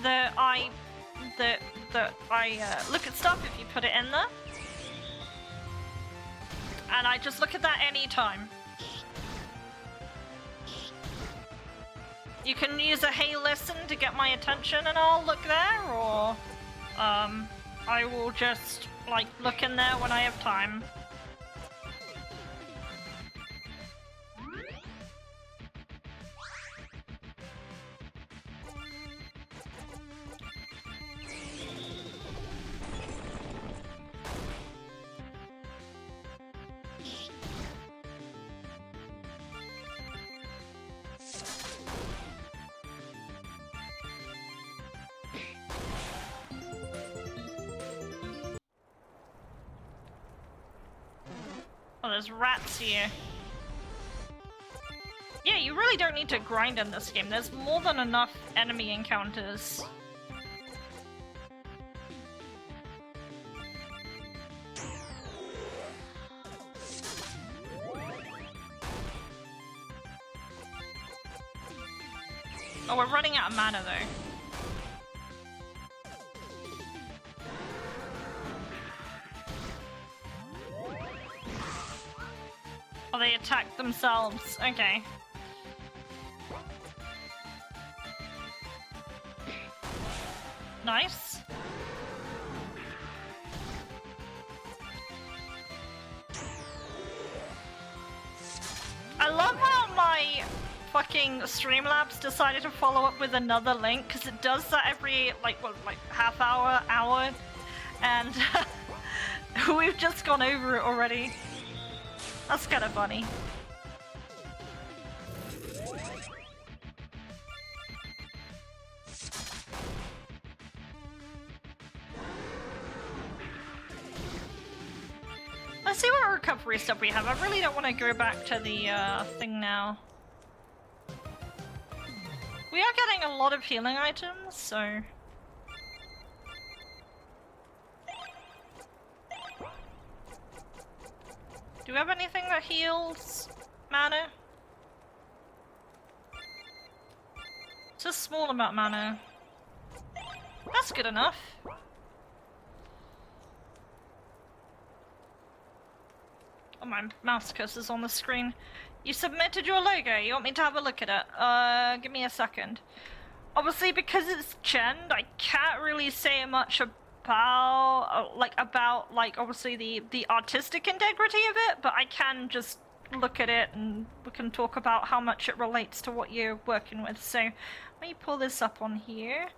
that I look at stuff if you put it in there. And I just look at that anytime. You can use a hey listen to get my attention and I'll look there, or I will just like look in there when I have time. Oh, there's rats here. Yeah, you really don't need to grind in this game. There's more than enough enemy encounters. Oh, we're running out of mana though. Oh, they attacked themselves. Okay. Nice. I love how my fucking Streamlabs decided to follow up with another link, because it does that every, like half hour, and we've just gone over it already. That's kind of funny. Let's see what recovery stuff we have. I really don't want to go back to the thing now. We are getting a lot of healing items, so... Do we have anything that heals mana? It's a small amount of mana. That's good enough. Oh, my mouse cursor's on the screen. You submitted your logo. You want me to have a look at it? Give me a second. Obviously, because it's Gen, I can't really say much about obviously the artistic integrity of it, but I can just look at it and we can talk about how much it relates to what you're working with. So let me pull this up on here.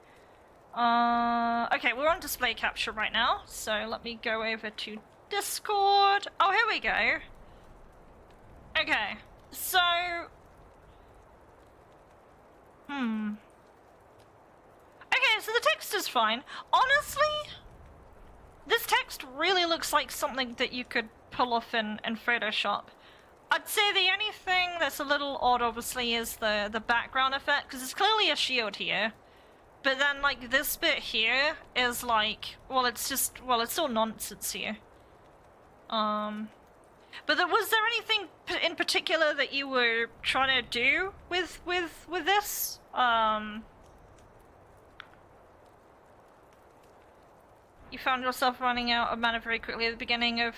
Okay, we're on display capture right now, so let me go over to Discord. Oh, here we go. Okay, so okay, so the text is fine. Honestly, this text really looks like something that you could pull off in Photoshop. I'd say the only thing that's a little odd, obviously, is the background effect, because it's clearly a shield here. But then, like, this bit here is like, well, it's all nonsense here. But was there anything in particular that you were trying to do with this? You found yourself running out of mana very quickly at the beginning of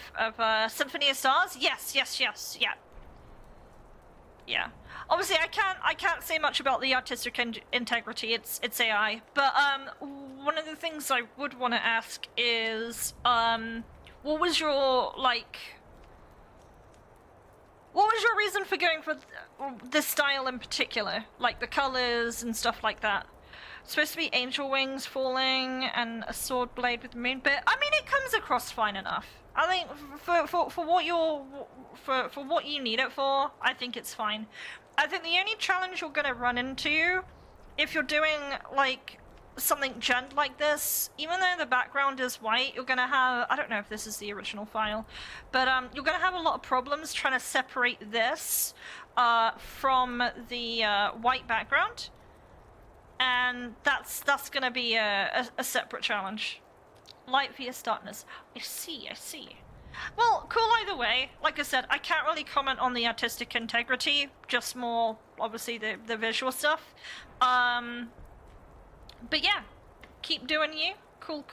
Symphony of Stars? Yes, yeah. Obviously, I can't say much about the artistic integrity. It's AI. But one of the things I would want to ask is, what was your reason for going for this style in particular? Like the colors and stuff like that. It's supposed to be angel wings falling and a sword blade with the moon bit. I mean, it comes across fine enough. I think for what you need it for, I think it's fine. I think the only challenge you're gonna run into, if you're doing like something gen like this, even though the background is white, you're gonna have, I don't know if this is the original file, but you're gonna have a lot of problems trying to separate this from the white background. And that's gonna be a separate challenge. Light vs darkness. I see. Well, cool either way. Like I said, I can't really comment on the artistic integrity, just more, obviously, the visual stuff. But yeah, keep doing you. Cool.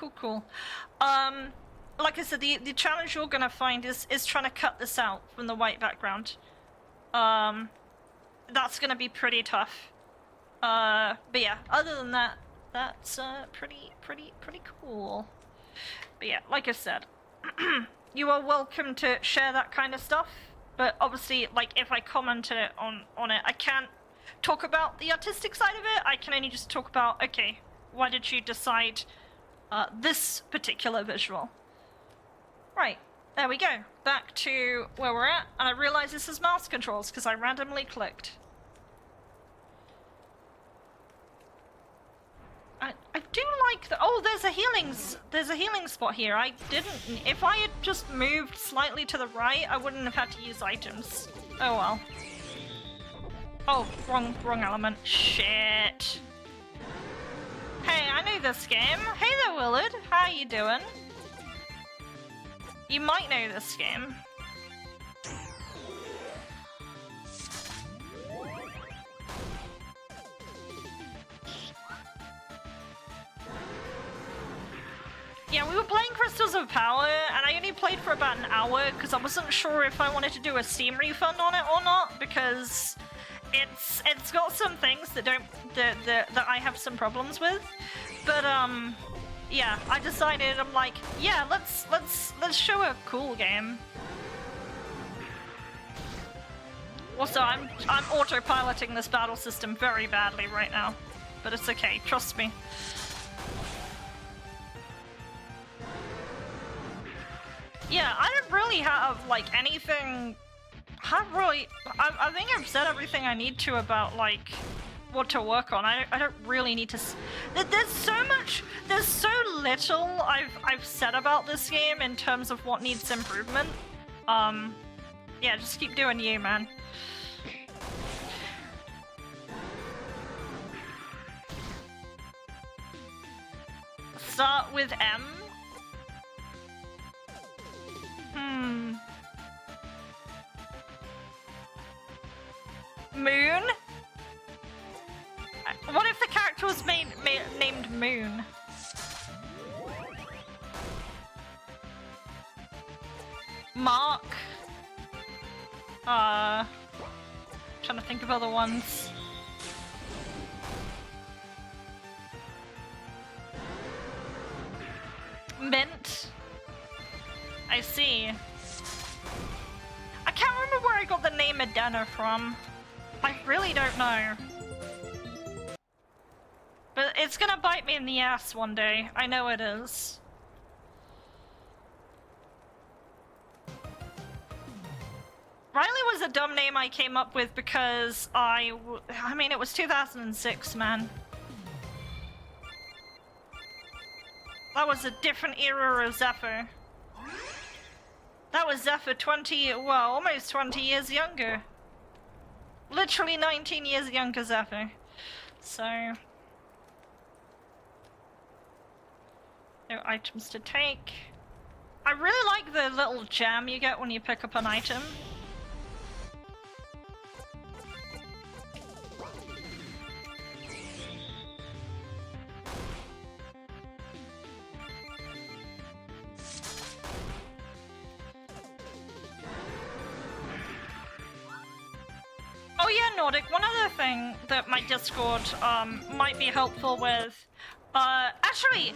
Like I said, the challenge you're gonna find is trying to cut this out from the white background. That's gonna be pretty tough. But yeah, other than that, that's pretty cool. But yeah, like I said, you are welcome to share that kind of stuff. But obviously, like, if I commented on it, I can't talk about the artistic side of it. I can only just talk about, okay, why did you decide this particular visual? Right, there we go. Back to where we're at, and I realize this is mouse controls because I randomly clicked. I do like the, oh, there's a healing spot here. I didn't, if I had just moved slightly to the right, I wouldn't have had to use items. Oh well. Oh, wrong element. Shit. Hey, I know this game. Hey there, Willard. How you doing? You might know this game. Yeah, we were playing Crystals of Power, and I only played for about an hour because I wasn't sure if I wanted to do a Steam refund on it or not, because it's got some things that that I have some problems with. But yeah, I decided, I'm like, yeah, let's show a cool game. Also, I'm autopiloting this battle system very badly right now, but it's okay, trust me. Yeah, I don't really have, like, anything... I think I've said everything I need to about, like, what to work on. I don't really need to... There's so little I've said about this game in terms of what needs improvement. Yeah, just keep doing you, man. Start with M. Moon? What if the character was named Moon? Mark? Trying to think of other ones. Mint? I see. I can't remember where I got the name Adena from. I really don't know. But it's gonna bite me in the ass one day. I know it is. Riley was a dumb name I came up with because I mean, it was 2006, man. That was a different era of Zephyr. That was Zephyr almost 20 years younger. Literally 19 years younger Zephyr. So... no items to take. I really like the little gem you get when you pick up an item. Oh yeah, Nordic, one other thing that my Discord might be helpful with. Actually,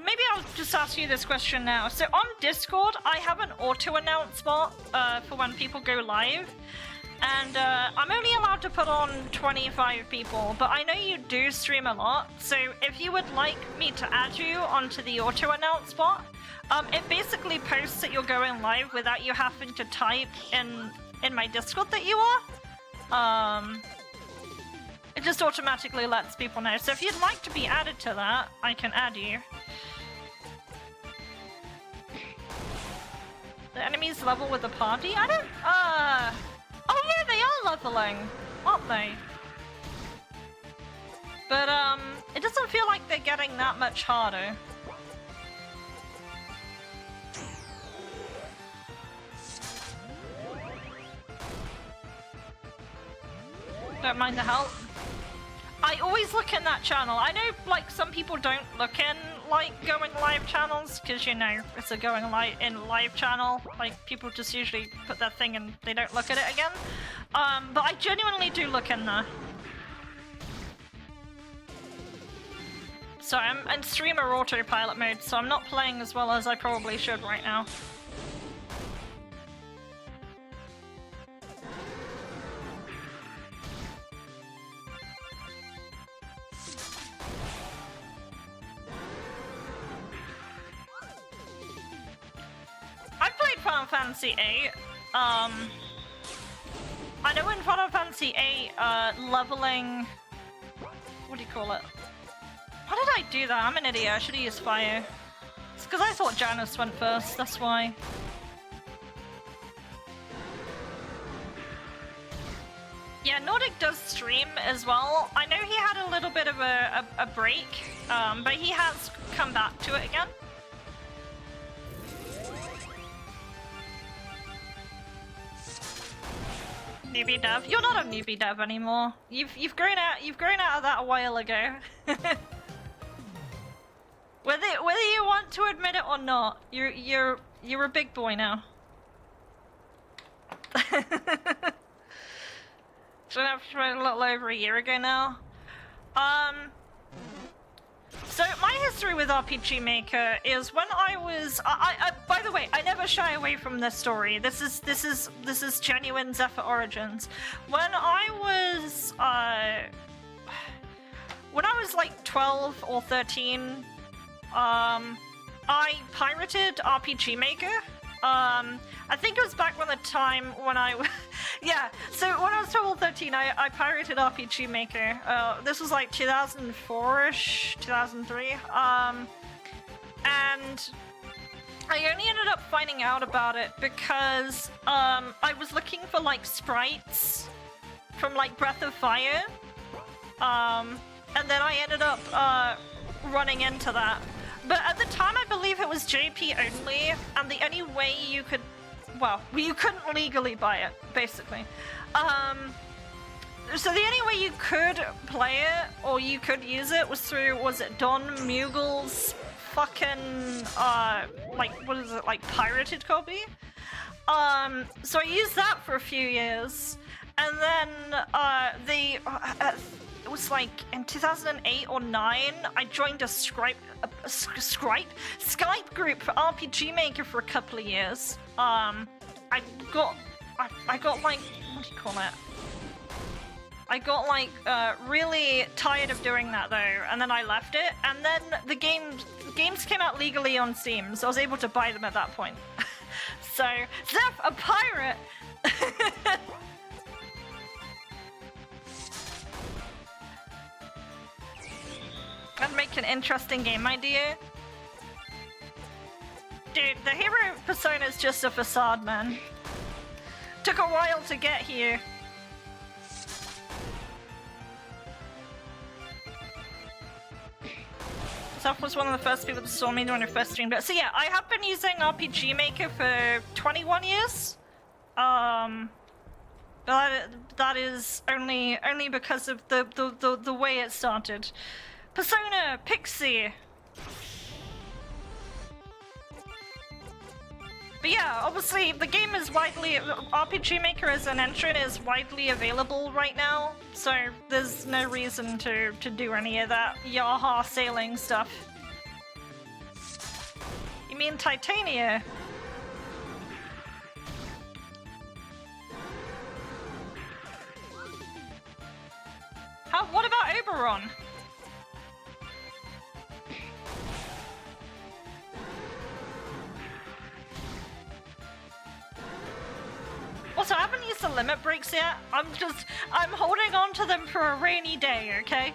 maybe I'll just ask you this question now. So on Discord, I have an auto-announce bot for when people go live. And I'm only allowed to put on 25 people, but I know you do stream a lot. So if you would like me to add you onto the auto-announce bot, it basically posts that you're going live without you having to type in my Discord that you are. It just automatically lets people know. So if you'd like to be added to that, I can add you. The enemies level with the party? I don't... oh yeah, they are leveling, aren't they? But, it doesn't feel like they're getting that much harder. Don't mind the help. I always look in that channel. I know, like, some people don't look in, like, going live channels, because, you know, it's a going live channel. Like, people just usually put that thing and they don't look at it again. But I genuinely do look in there. Sorry, I'm in streamer autopilot mode, so I'm not playing as well as I probably should right now. I played Final Fantasy VIII. I know in Final Fantasy VIII, leveling... what do you call it? How did I do that? I'm an idiot. I should have used fire. It's because I thought Janus went first, that's why. Yeah, Nordic does stream as well. I know he had a little bit of a break, but he has come back to it again. Newbie dev, you're not a newbie dev anymore. You've grown out of that a while ago. whether you want to admit it or not, you're a big boy now. So that was a little over a year ago now. So my history with RPG Maker is when I was. By the way, I never shy away from this story. This is genuine Zephyr origins. When I was like 12 or 13, I pirated RPG Maker. I think it was back when the time when yeah, so when I was 12 or 13, I pirated RPG Maker. This was like 2004-ish, 2003. And I only ended up finding out about it because I was looking for like sprites from like Breath of Fire. And then I ended up running into that. But at the time, I believe it was JP only, and the only way you could, well, you couldn't legally buy it, basically. So the only way you could play it, or you could use it, was through, was it Don Mughle's fucking, like, what is it, like, pirated copy? So I used that for a few years, and then, it was like in 2008 or 9, I joined a Skype group for RPG Maker for a couple of years. I got like, what do you call it? I got like really tired of doing that though, and then I left it. And then the games came out legally on Steam, so I was able to buy them at that point. So, Zeph, a pirate. That'd make an interesting game idea. Dude, the hero persona is just a facade, man. Took a while to get here. Zeph was one of the first people that saw me during her first stream. But so yeah, I have been using RPG Maker for 21 years. But that is only because of the way it started. Persona, Pixie. But yeah, obviously the game is RPG Maker as an engine is widely available right now, so there's no reason to do any of that Yaha sailing stuff. You mean Titania? What about Oberon? Also, I haven't used the limit breaks yet. I'm holding on to them for a rainy day, okay?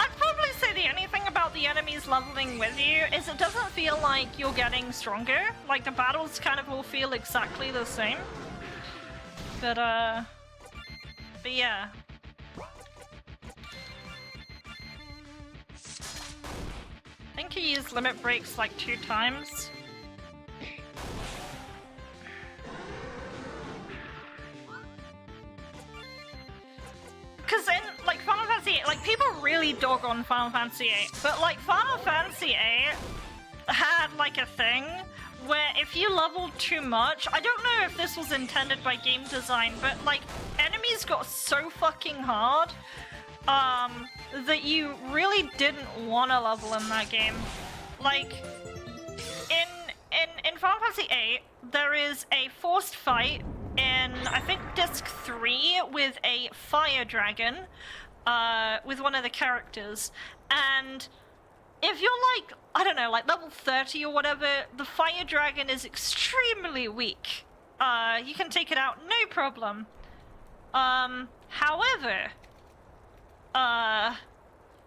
I'd probably say the only thing about the enemies leveling with you is it doesn't feel like you're getting stronger. Like, the battles kind of all feel exactly the same. But yeah. I think he used limit breaks like 2 times. Because in like Final Fantasy 8, like people really dog on Final Fantasy 8, but like Final Fantasy 8 had like a thing where if you leveled too much, I don't know if this was intended by game design, but like enemies got so fucking hard that you really didn't want to level in that game. Like, in Final Fantasy VIII, there is a forced fight in, I think, Disc 3 with a fire dragon, with one of the characters, and if you're like, I don't know, like level 30 or whatever, the fire dragon is extremely weak. You can take it out, no problem. However,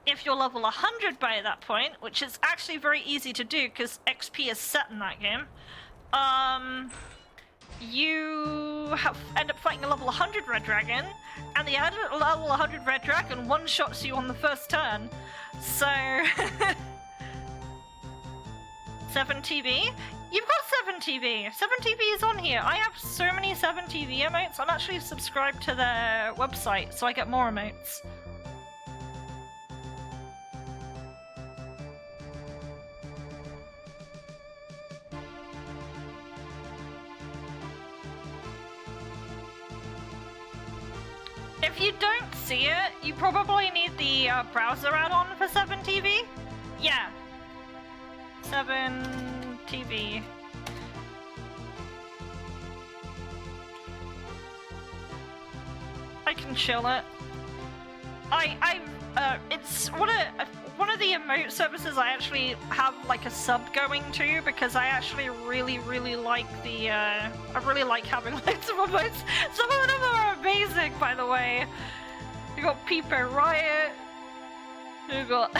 if you're level 100 by that point, which is actually very easy to do because XP is set in that game, you end up fighting a level 100 Red Dragon, and the level 100 Red Dragon one-shots you on the first turn. So... 7 TV? You've got 7 TV! 7 TV is on here! I have so many 7 TV emotes, I'm actually subscribed to their website, so I get more emotes. If you don't see it, you probably need the browser add-on for 7 TV. Yeah. 7 TV. I can chill it. It's one of the emote services I actually have like a sub going to because I actually really like the I really like having loads of emotes. Some of them are amazing, by the way. You got Peepo Riot. You got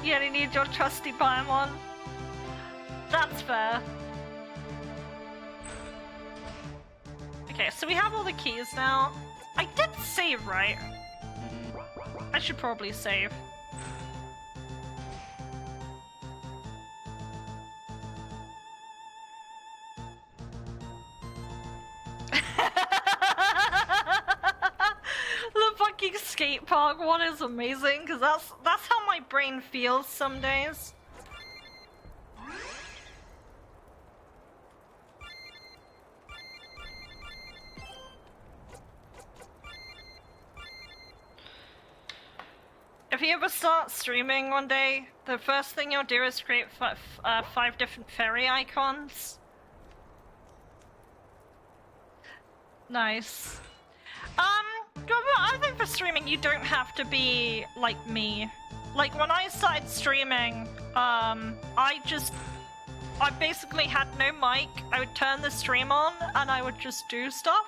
you only need your trusty Paimon. That's fair. Okay, so we have all the keys now. I did save, right? I should probably save. The fucking skate park one is amazing, because that's how my brain feels some days. If you ever start streaming one day, the first thing you'll do is create 5 different fairy icons. Nice. I think for streaming you don't have to be like me. Like when I started streaming, I basically had no mic. I would turn the stream on and I would just do stuff.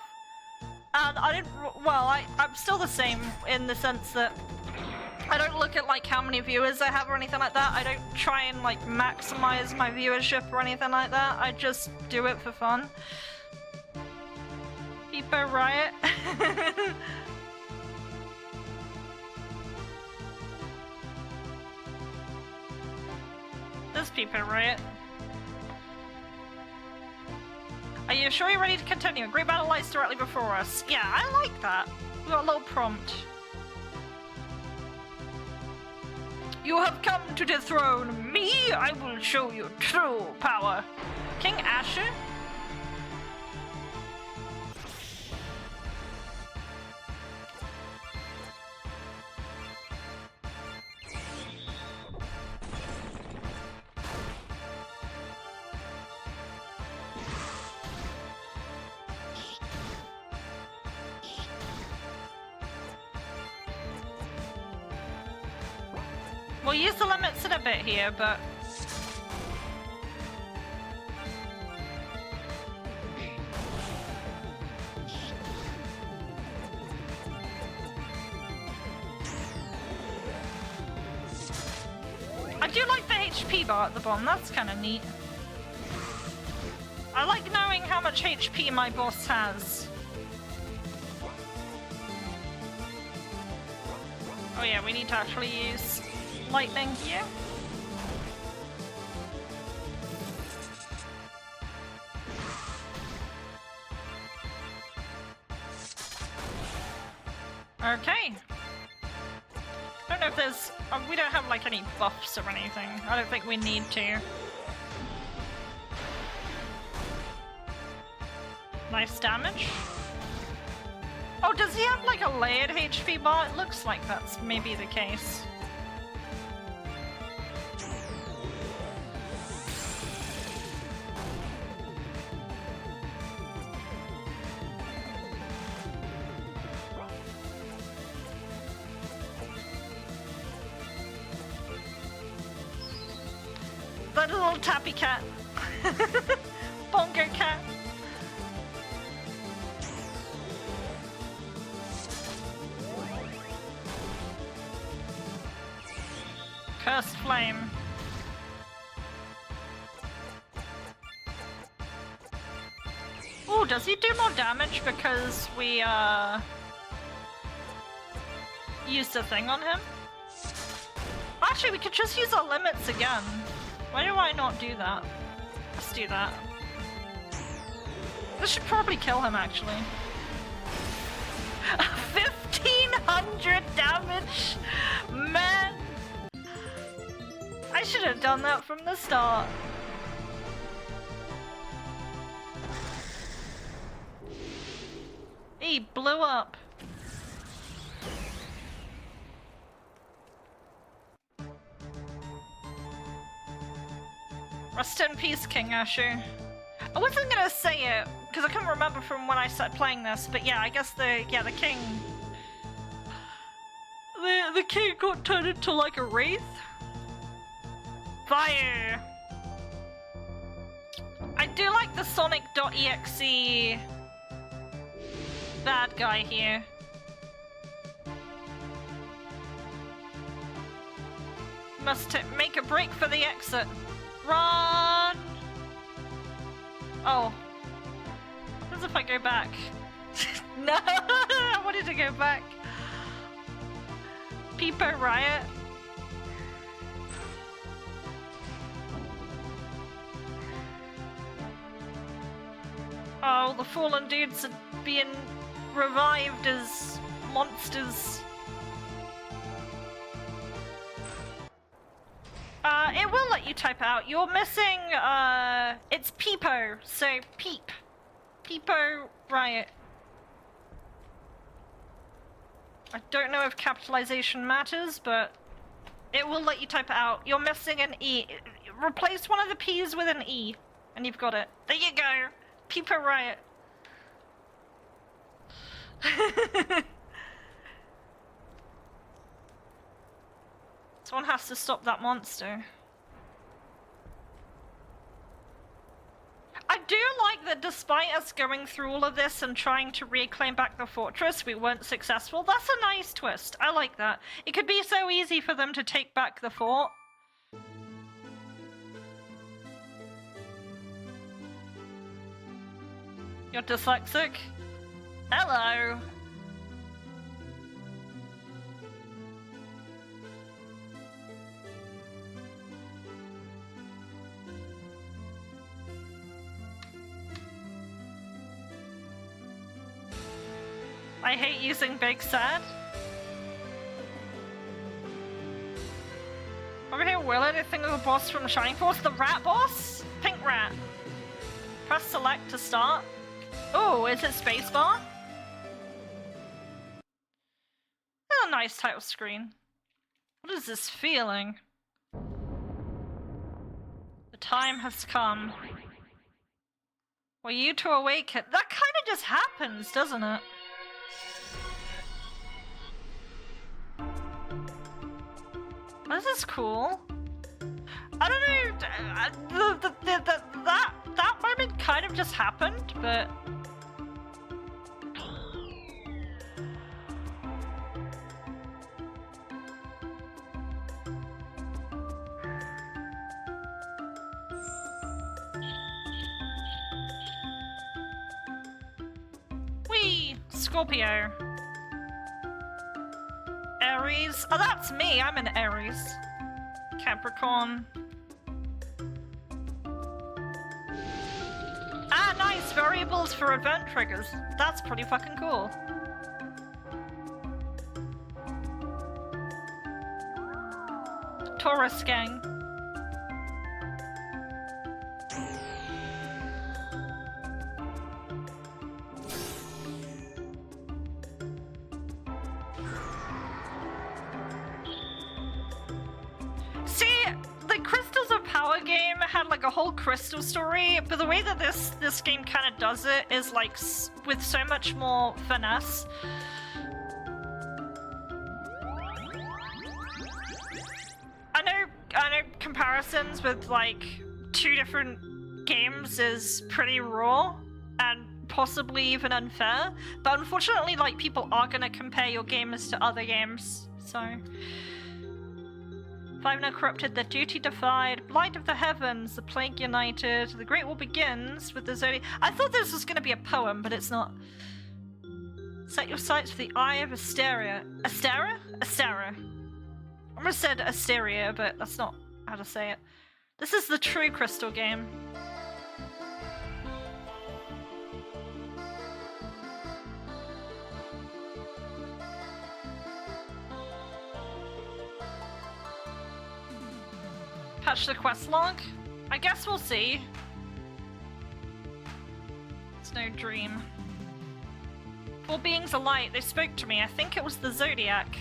And I didn't, well, I'm still the same in the sense that I don't look at like how many viewers I have or anything like that. I don't try and like maximize my viewership or anything like that. I just do it for fun. Peepo Riot. This Peepo Riot. Are you sure you're ready to continue? A great battle lies directly before us. Yeah, I like that. We got a little prompt. You have come to dethrone me! I will show you true power! King Asher? We'll use the limits in a bit here, but... I do like the HP bar at the bottom, that's kind of neat. I like knowing how much HP my boss has. Oh yeah, we need to actually use lightning here. Okay. I don't know if there's... we don't have like any buffs or anything. I don't think we need to. Nice damage. Oh, does he have like a layered HP bar? It looks like that's maybe the case. That little tappy cat. Bongo cat. Cursed flame. Oh, does he do more damage because we used the thing on him? Actually, we could just use our limits again. Why do I not do that? Let's do that. This should probably kill him, actually. 1500 damage! Man! I should have done that from the start. He blew up. Rest in peace, King Asher. I wasn't gonna say it because I couldn't remember from when I started playing this, but yeah, I guess the king, the king got turned into like a wraith. Fire. I do like the Sonic.exe bad guy here. Must make a break for the exit. Run! Oh. What happens if I go back? No! I wanted to go back. Peepo Riot. Oh, the fallen dudes are being revived as monsters. It will let you type out. You're missing, it's Peepo, so Peep. Peepo Riot. I don't know if capitalization matters, but it will let you type it out. You're missing an E. Replace one of the P's with an E, and you've got it. There you go. Peepo Riot. Someone has to stop that monster. I do like that despite us going through all of this and trying to reclaim back the fortress, we weren't successful. That's a nice twist. I like that. It could be so easy for them to take back the fort. You're dyslexic? Hello! I hate using Big Sad. Over here, will anything of the boss from Shining Force? The rat boss? Pink rat. Press select to start. Oh, is it spacebar? A nice title screen. What is this feeling? The time has come. For you to awaken. That kind of just happens, doesn't it? This is cool. I don't know. That moment kind of just happened, but. Whee! Scorpio. Aries. Oh, that's me. I'm an Aries. Capricorn. Ah, nice. Variables for event triggers. That's pretty fucking cool. Taurus gang. Had like a whole crystal story, but the way that this game kind of does it is like with so much more finesse. I know comparisons with like two different games is pretty raw and possibly even unfair, but unfortunately like people are gonna compare your games to other games, so Five now corrupted, their duty defied, blight of the heavens, the plague united, the great war begins with the Zodiac. I thought this was going to be a poem, but it's not. Set your sights for the eye of Asteria. Astera? Astera. I almost said Asteria, but that's not how to say it. This is the true Crystal game. Patch the quest log? I guess we'll see. It's no dream. Four beings of light, they spoke to me. I think it was the Zodiac.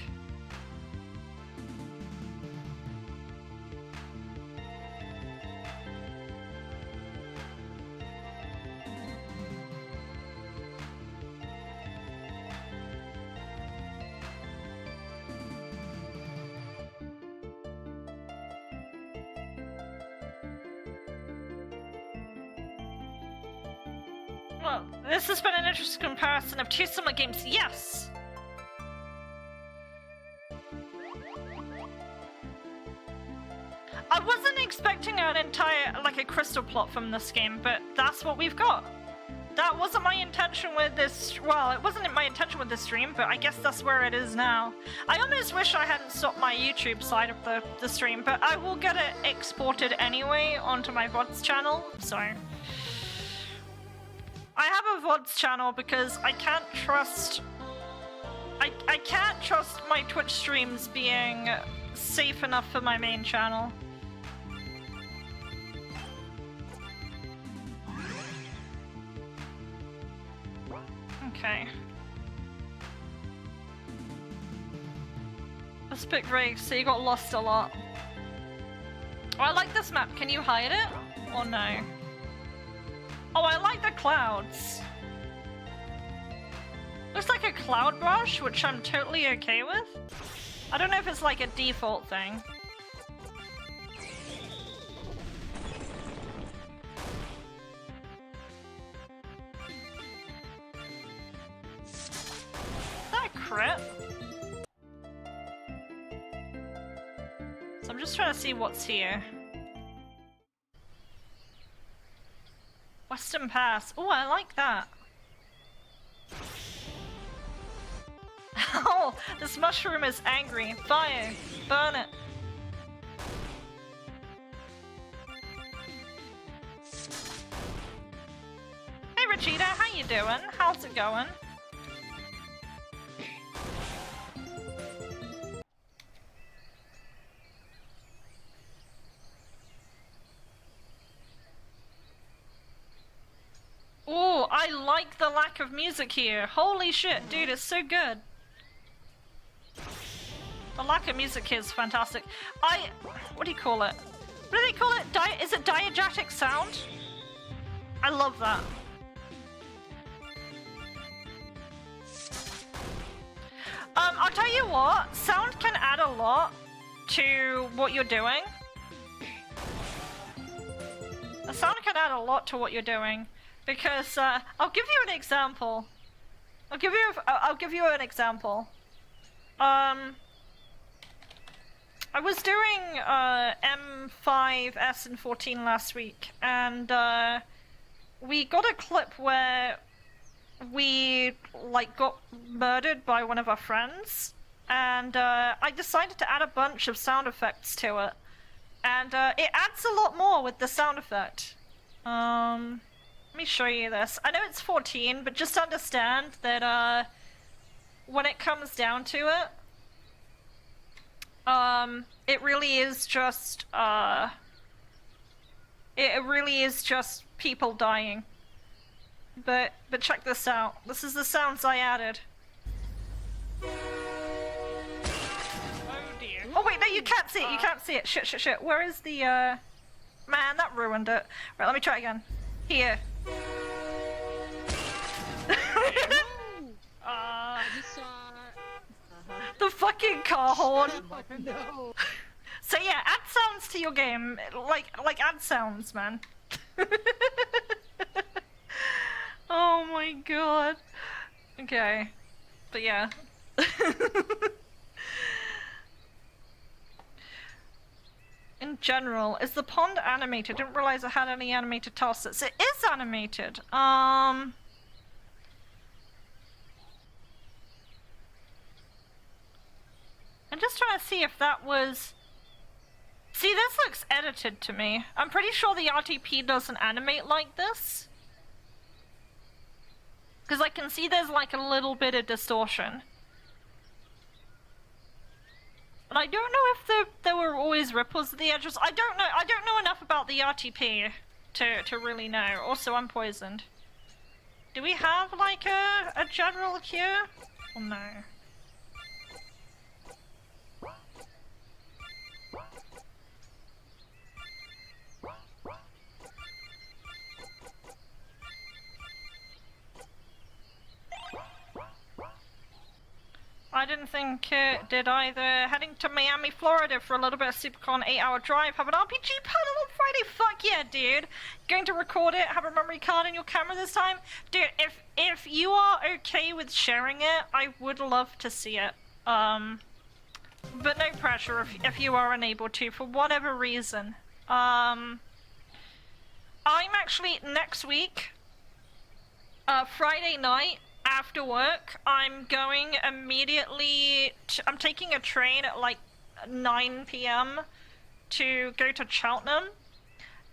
Well, this has been an interesting comparison of two similar games. Yes! I wasn't expecting an entire, like, a crystal plot from this game, but that's what we've got. That wasn't my intention with this, well, it wasn't my intention with this stream, but I guess that's where it is now. I almost wish I hadn't stopped my YouTube side of the stream, but I will get it exported anyway onto my VODs channel, so... I have a VODs channel because I can't trust... I can't trust my Twitch streams being safe enough for my main channel. Okay. That's a bit vague, so you got lost a lot. Oh, I like this map. Can you hide it? Or no? Oh, I like the clouds. Looks like a cloud brush, which I'm totally okay with. I don't know if it's like a default thing. Is that a crit? So I'm just trying to see what's here. Western Pass. Oh, I like that. Oh, this mushroom is angry. Fire. Burn it. Hey, Rachita, how you doing? How's it going? Oh, I like the lack of music here. Holy shit, dude, it's so good. The lack of music here is fantastic. What do you call it? What do they call it? Is it diegetic sound? I love that. I'll tell you what, sound can add a lot to what you're doing. The sound can add a lot to what you're doing. Because I'll give you an example. I'll give you an example. I was doing M5S and 14 last week, and we got a clip where we like got murdered by one of our friends, and I decided to add a bunch of sound effects to it, and it adds a lot more with the sound effect. Let me show you this. I know it's 14, but just understand that when it comes down to it, it really is just people dying. But check this out. This is the sounds I added. Oh dear. Oh wait, no, you can't see it. You can't see it. Shit. Where is the man, that ruined it. Right, let me try again. Here. The fucking car horn. No. So yeah, add sounds to your game, like add sounds, man. Oh my god. Okay, but yeah. in general. Is the pond animated? Didn't realize it had any animated tile sets. It is animated. I'm just trying to see if that was... See, this looks edited to me. I'm pretty sure the RTP doesn't animate like this. Because I can see there's like a little bit of distortion. But I don't know if there were always ripples at the edges. I don't know enough about the RTP to really know. Also, I'm poisoned. Do we have like a general here? Or no? I didn't think it did either. Heading to Miami, Florida for a little bit of SuperCon 8-hour drive. Have an RPG panel on Friday? Fuck yeah, dude. Going to record it, have a memory card in your camera this time? Dude, if you are okay with sharing it, I would love to see it. But no pressure if you are unable to, for whatever reason. I'm actually, next week, Friday night, after work, I'm going immediately I'm taking a train at like 9 p.m. to go to Cheltenham.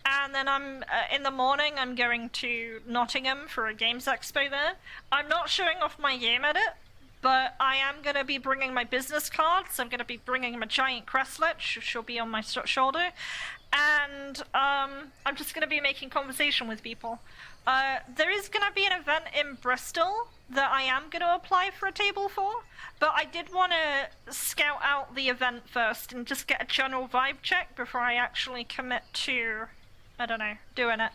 And then I'm, in the morning, I'm going to Nottingham for a Games Expo there. I'm not showing off my game edit, but I am going to be bringing my business cards. I'm going to be bringing my giant crestlet, she'll be on my shoulder. And I'm just going to be making conversation with people. There is going to be an event in Bristol that I am going to apply for a table for, but I did want to scout out the event first and just get a general vibe check before I actually commit to, I don't know, doing it.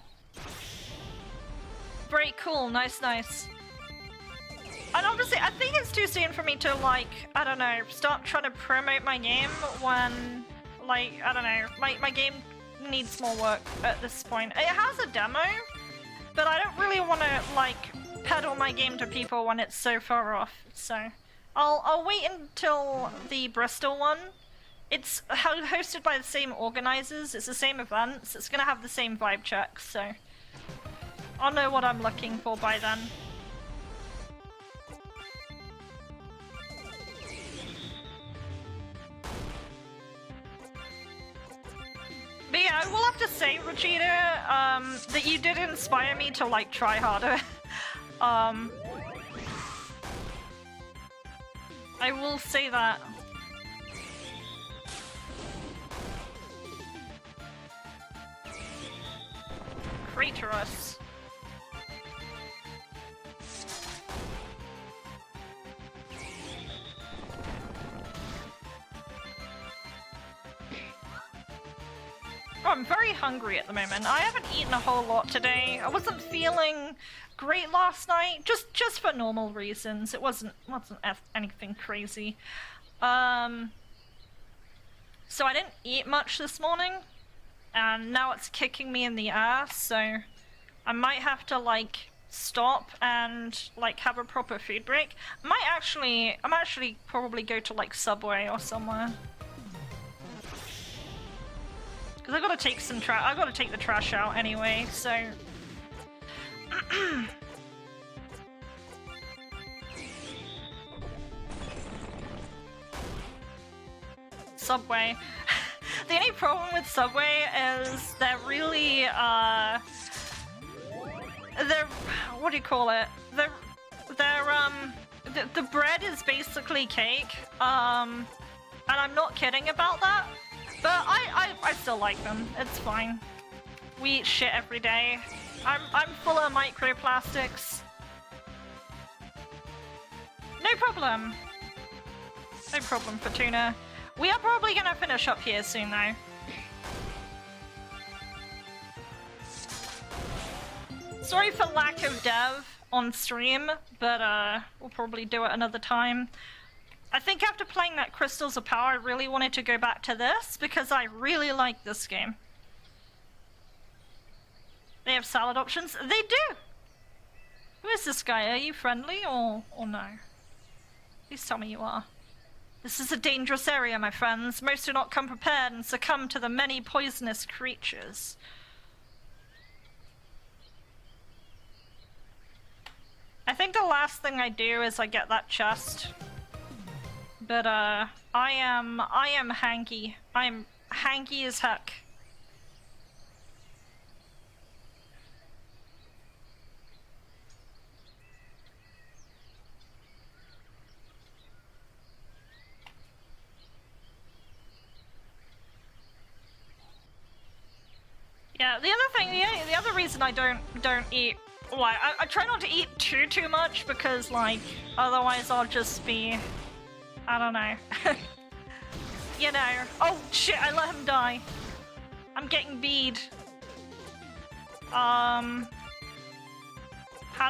Very cool, nice. And obviously, I think it's too soon for me to, like, I don't know, start trying to promote my game when, like, I don't know, my game needs more work at this point. It has a demo, but I don't really want to, like, peddle my game to people when it's so far off, so I'll wait until the Bristol one. It's hosted by the same organizers, it's the same events, it's gonna have the same vibe checks, so I'll know what I'm looking for by then. But yeah, I will have to say, Regina, that you did inspire me to, like, try harder. I will say that. Craterus. Oh, I'm very hungry at the moment. I haven't eaten a whole lot today. I wasn't feeling great last night, just for normal reasons. It wasn't anything crazy. So I didn't eat much this morning, and now it's kicking me in the ass, so I might have to, like, stop and, like, have a proper food break. I'm actually probably go to, like, Subway or somewhere. Because I gotta take some I gotta take the trash out anyway, so... Subway. The only problem with Subway is they're really, they're... what do you call it? The bread is basically cake, and I'm not kidding about that. But I still like them. It's fine. We eat shit every day. I'm full of microplastics. No problem. No problem, Fortuna. We are probably gonna finish up here soon, though. Sorry for lack of dev on stream, but we'll probably do it another time. I think after playing that Crystals of Power, I really wanted to go back to this because I really like this game. They have salad options? They do! Who is this guy? Are you friendly or no? Please tell me you are. This is a dangerous area, my friends. Most do not come prepared and succumb to the many poisonous creatures. I think the last thing I do is I get that chest. But I am hanky. I'm hanky as heck. Yeah, the other thing, the other reason I don't eat, like, I try not to eat too much because, like, otherwise I'll just be, I don't know. You know. Oh shit, I let him die. I'm getting bead. How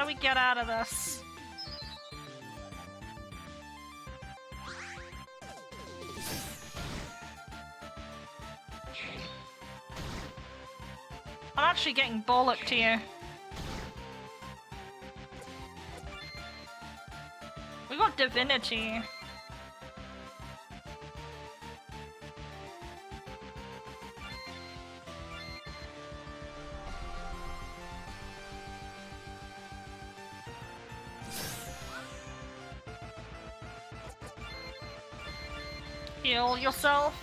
do we get out of this? I'm actually getting bollocked here. We got divinity. Heal yourself.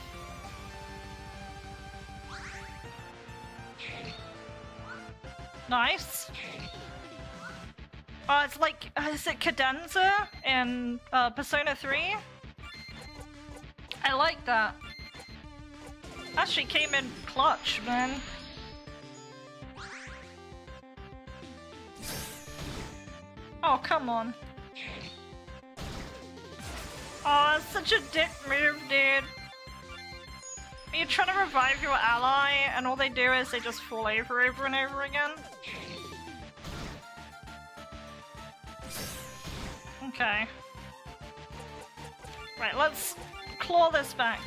Nice. It's like, is it Cadenza in Persona 3? I like that. Actually came in clutch, man. Oh, come on. Oh, that's such a dick move, dude. You're trying to revive your ally, and all they do is they just fall over and over again. Okay. Right, let's claw this back.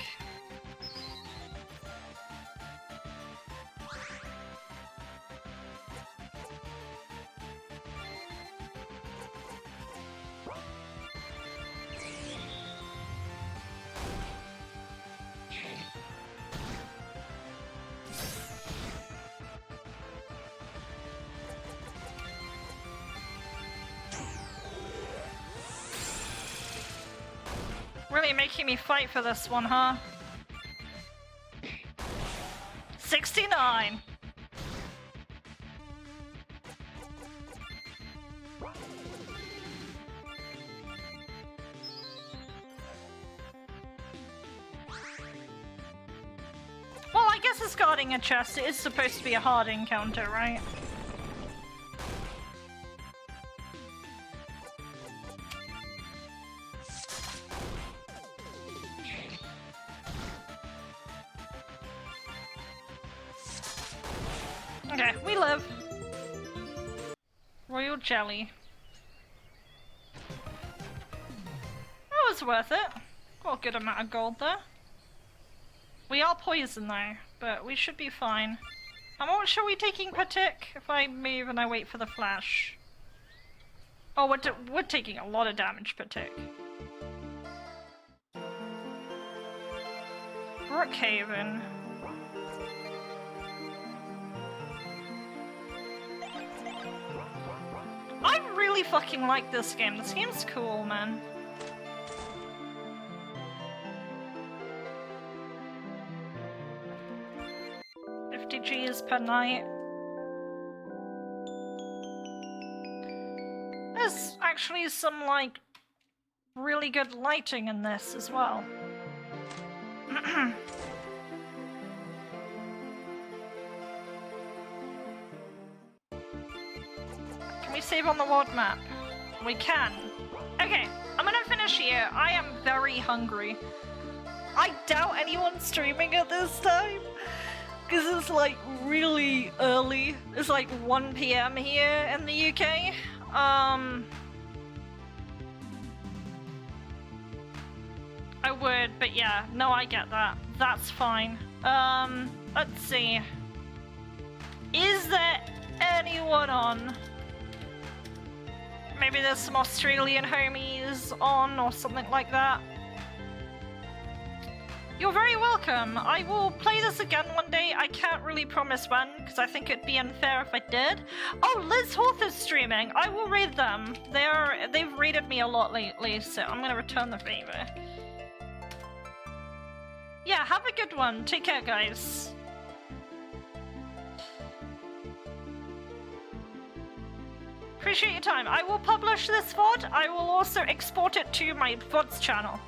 Really making me fight for this one, huh? 69! Well, I guess it's guarding a chest. It is supposed to be a hard encounter, right? Okay, we live. Royal jelly. That was worth it. Got a good amount of gold there. We are poisoned though, but we should be fine. How much are we taking per tick if I move and I wait for the flash? Oh, we're taking a lot of damage per tick. Brookhaven. I really fucking like this game. This game's cool, man. G's per night. There's actually some, like, really good lighting in this as well. Can we save on the world map? We can. Okay, I'm gonna finish here. I am very hungry. I doubt anyone's streaming at this time. Because it's like really early. It's like 1 PM here in the UK. I would, but yeah, no, I get that. That's fine. Let's see. Is there anyone on? Maybe there's some Australian homies on or something like that. You're very welcome. I will play this again one day. I can't really promise when, because I think it'd be unfair if I did. Oh, Liz Horth is streaming. I will raid them. They've raided me a lot lately, so I'm gonna return the favor. Yeah, have a good one. Take care, guys. Appreciate your time. I will publish this VOD. I will also export it to my VODs channel.